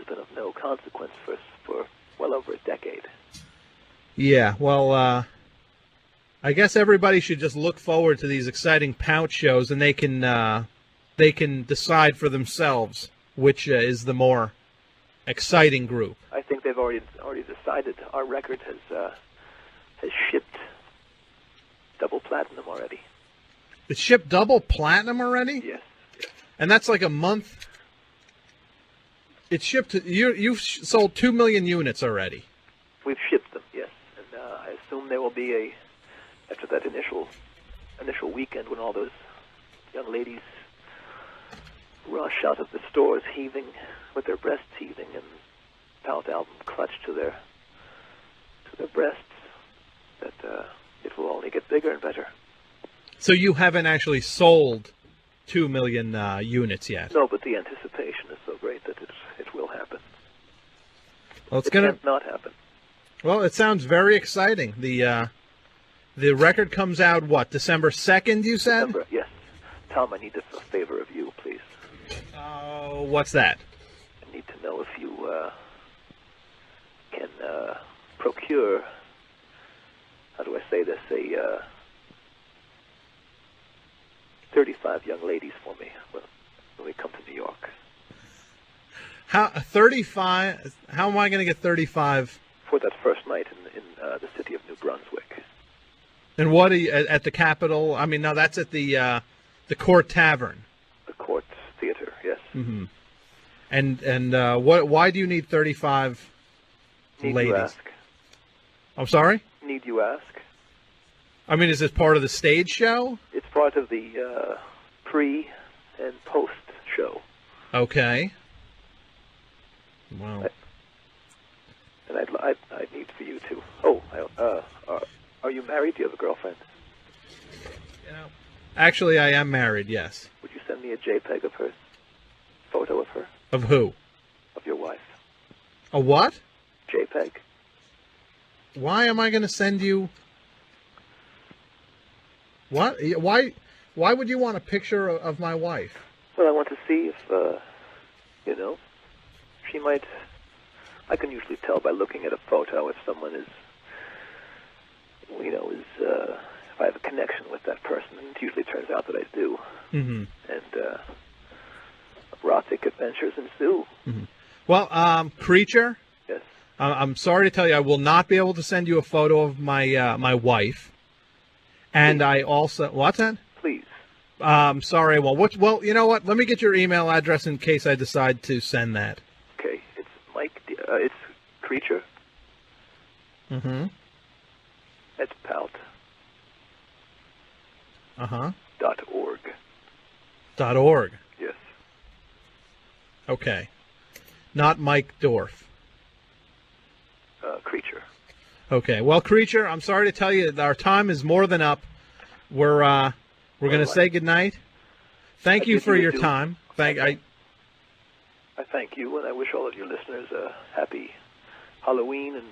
been of no consequence for well over a decade. Yeah. Well, I guess everybody should just look forward to these exciting Pout shows, and they can decide for themselves which is the more exciting group. I think they've already decided. Our record has shipped double platinum already. It shipped double platinum already? Yes. And that's like a month. It shipped. You've sold 2 million units already. We've shipped them, yes, and I assume there will be after that initial weekend when all those young ladies rush out of the stores heaving with their breasts heaving and Pout album clutched to their breasts, that it will only get bigger and better. So you haven't actually sold 2 million units yet? No, but the anticipation is so great that it will happen. Well, it can't not happen. Well, it sounds very exciting. The record comes out, what, December 2nd, you said? December, yes. Tom, I need a favor of you, please. Oh, what's that? I need to know if you can procure, how do I say this, 35 young ladies for me when we come to New York. How 35? How am I going to get 35? For that first night in the city of New Brunswick. And what are you, at the Capitol? I mean, no, that's at the Court Tavern. The Court Theater, yes. Mm-hmm. And why do you need 35 Need ladies? you ask? I'm sorry? Need you ask? I mean, is this part of the stage show? It's part of the pre and post show. Okay. Wow. And I'd need for you to. Oh, are you married? Do you have a girlfriend? Actually, I am married. Yes. Would you send me a JPEG of her? Photo of her? Of who? Of your wife. A what? JPEG. Why am I going to send you? What? Why would you want a picture of my wife? Well, I want to see if, she might. I can usually tell by looking at a photo if someone is, if I have a connection with that person, and it usually turns out that I do. Mm-hmm. And erotic adventures ensue. Mm-hmm. Well, Creature. Yes. I'm sorry to tell you, I will not be able to send you a photo of my my wife. And I also, what's that? Please. Sorry. Well, you know what? Let me get your email address in case I decide to send that. Okay, it's Mike. It's Creature. Mm-hmm. at Pout. Uh-huh. .org. .org. Yes. Okay. Not Mike Dorf. Creature. Okay. Well, Creature, I'm sorry to tell you that our time is more than up. We're going to say goodnight. Thank you for your time. I thank you, and I wish all of your listeners a happy Halloween, and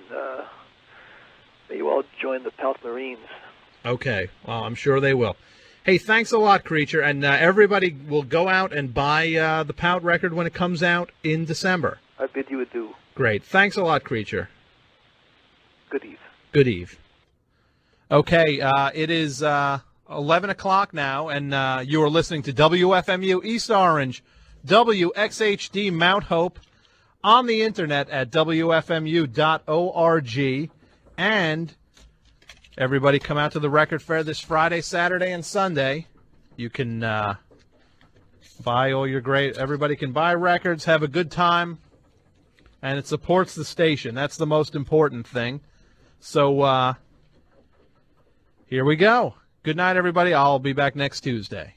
may you all join the Pout Marines. Okay. Well, I'm sure they will. Hey, thanks a lot, Creature, and everybody will go out and buy the Pout record when it comes out in December. I bid you adieu. Great. Thanks a lot, Creature. Good eve. Good eve. Okay, it is 11 o'clock now, and you are listening to WFMU East Orange, WXHD Mount Hope, on the internet at WFMU.org, and everybody come out to the record fair this Friday, Saturday, and Sunday. You can buy all your everybody can buy records, have a good time, and it supports the station. That's the most important thing. So here we go. Good night, everybody. I'll be back next Tuesday.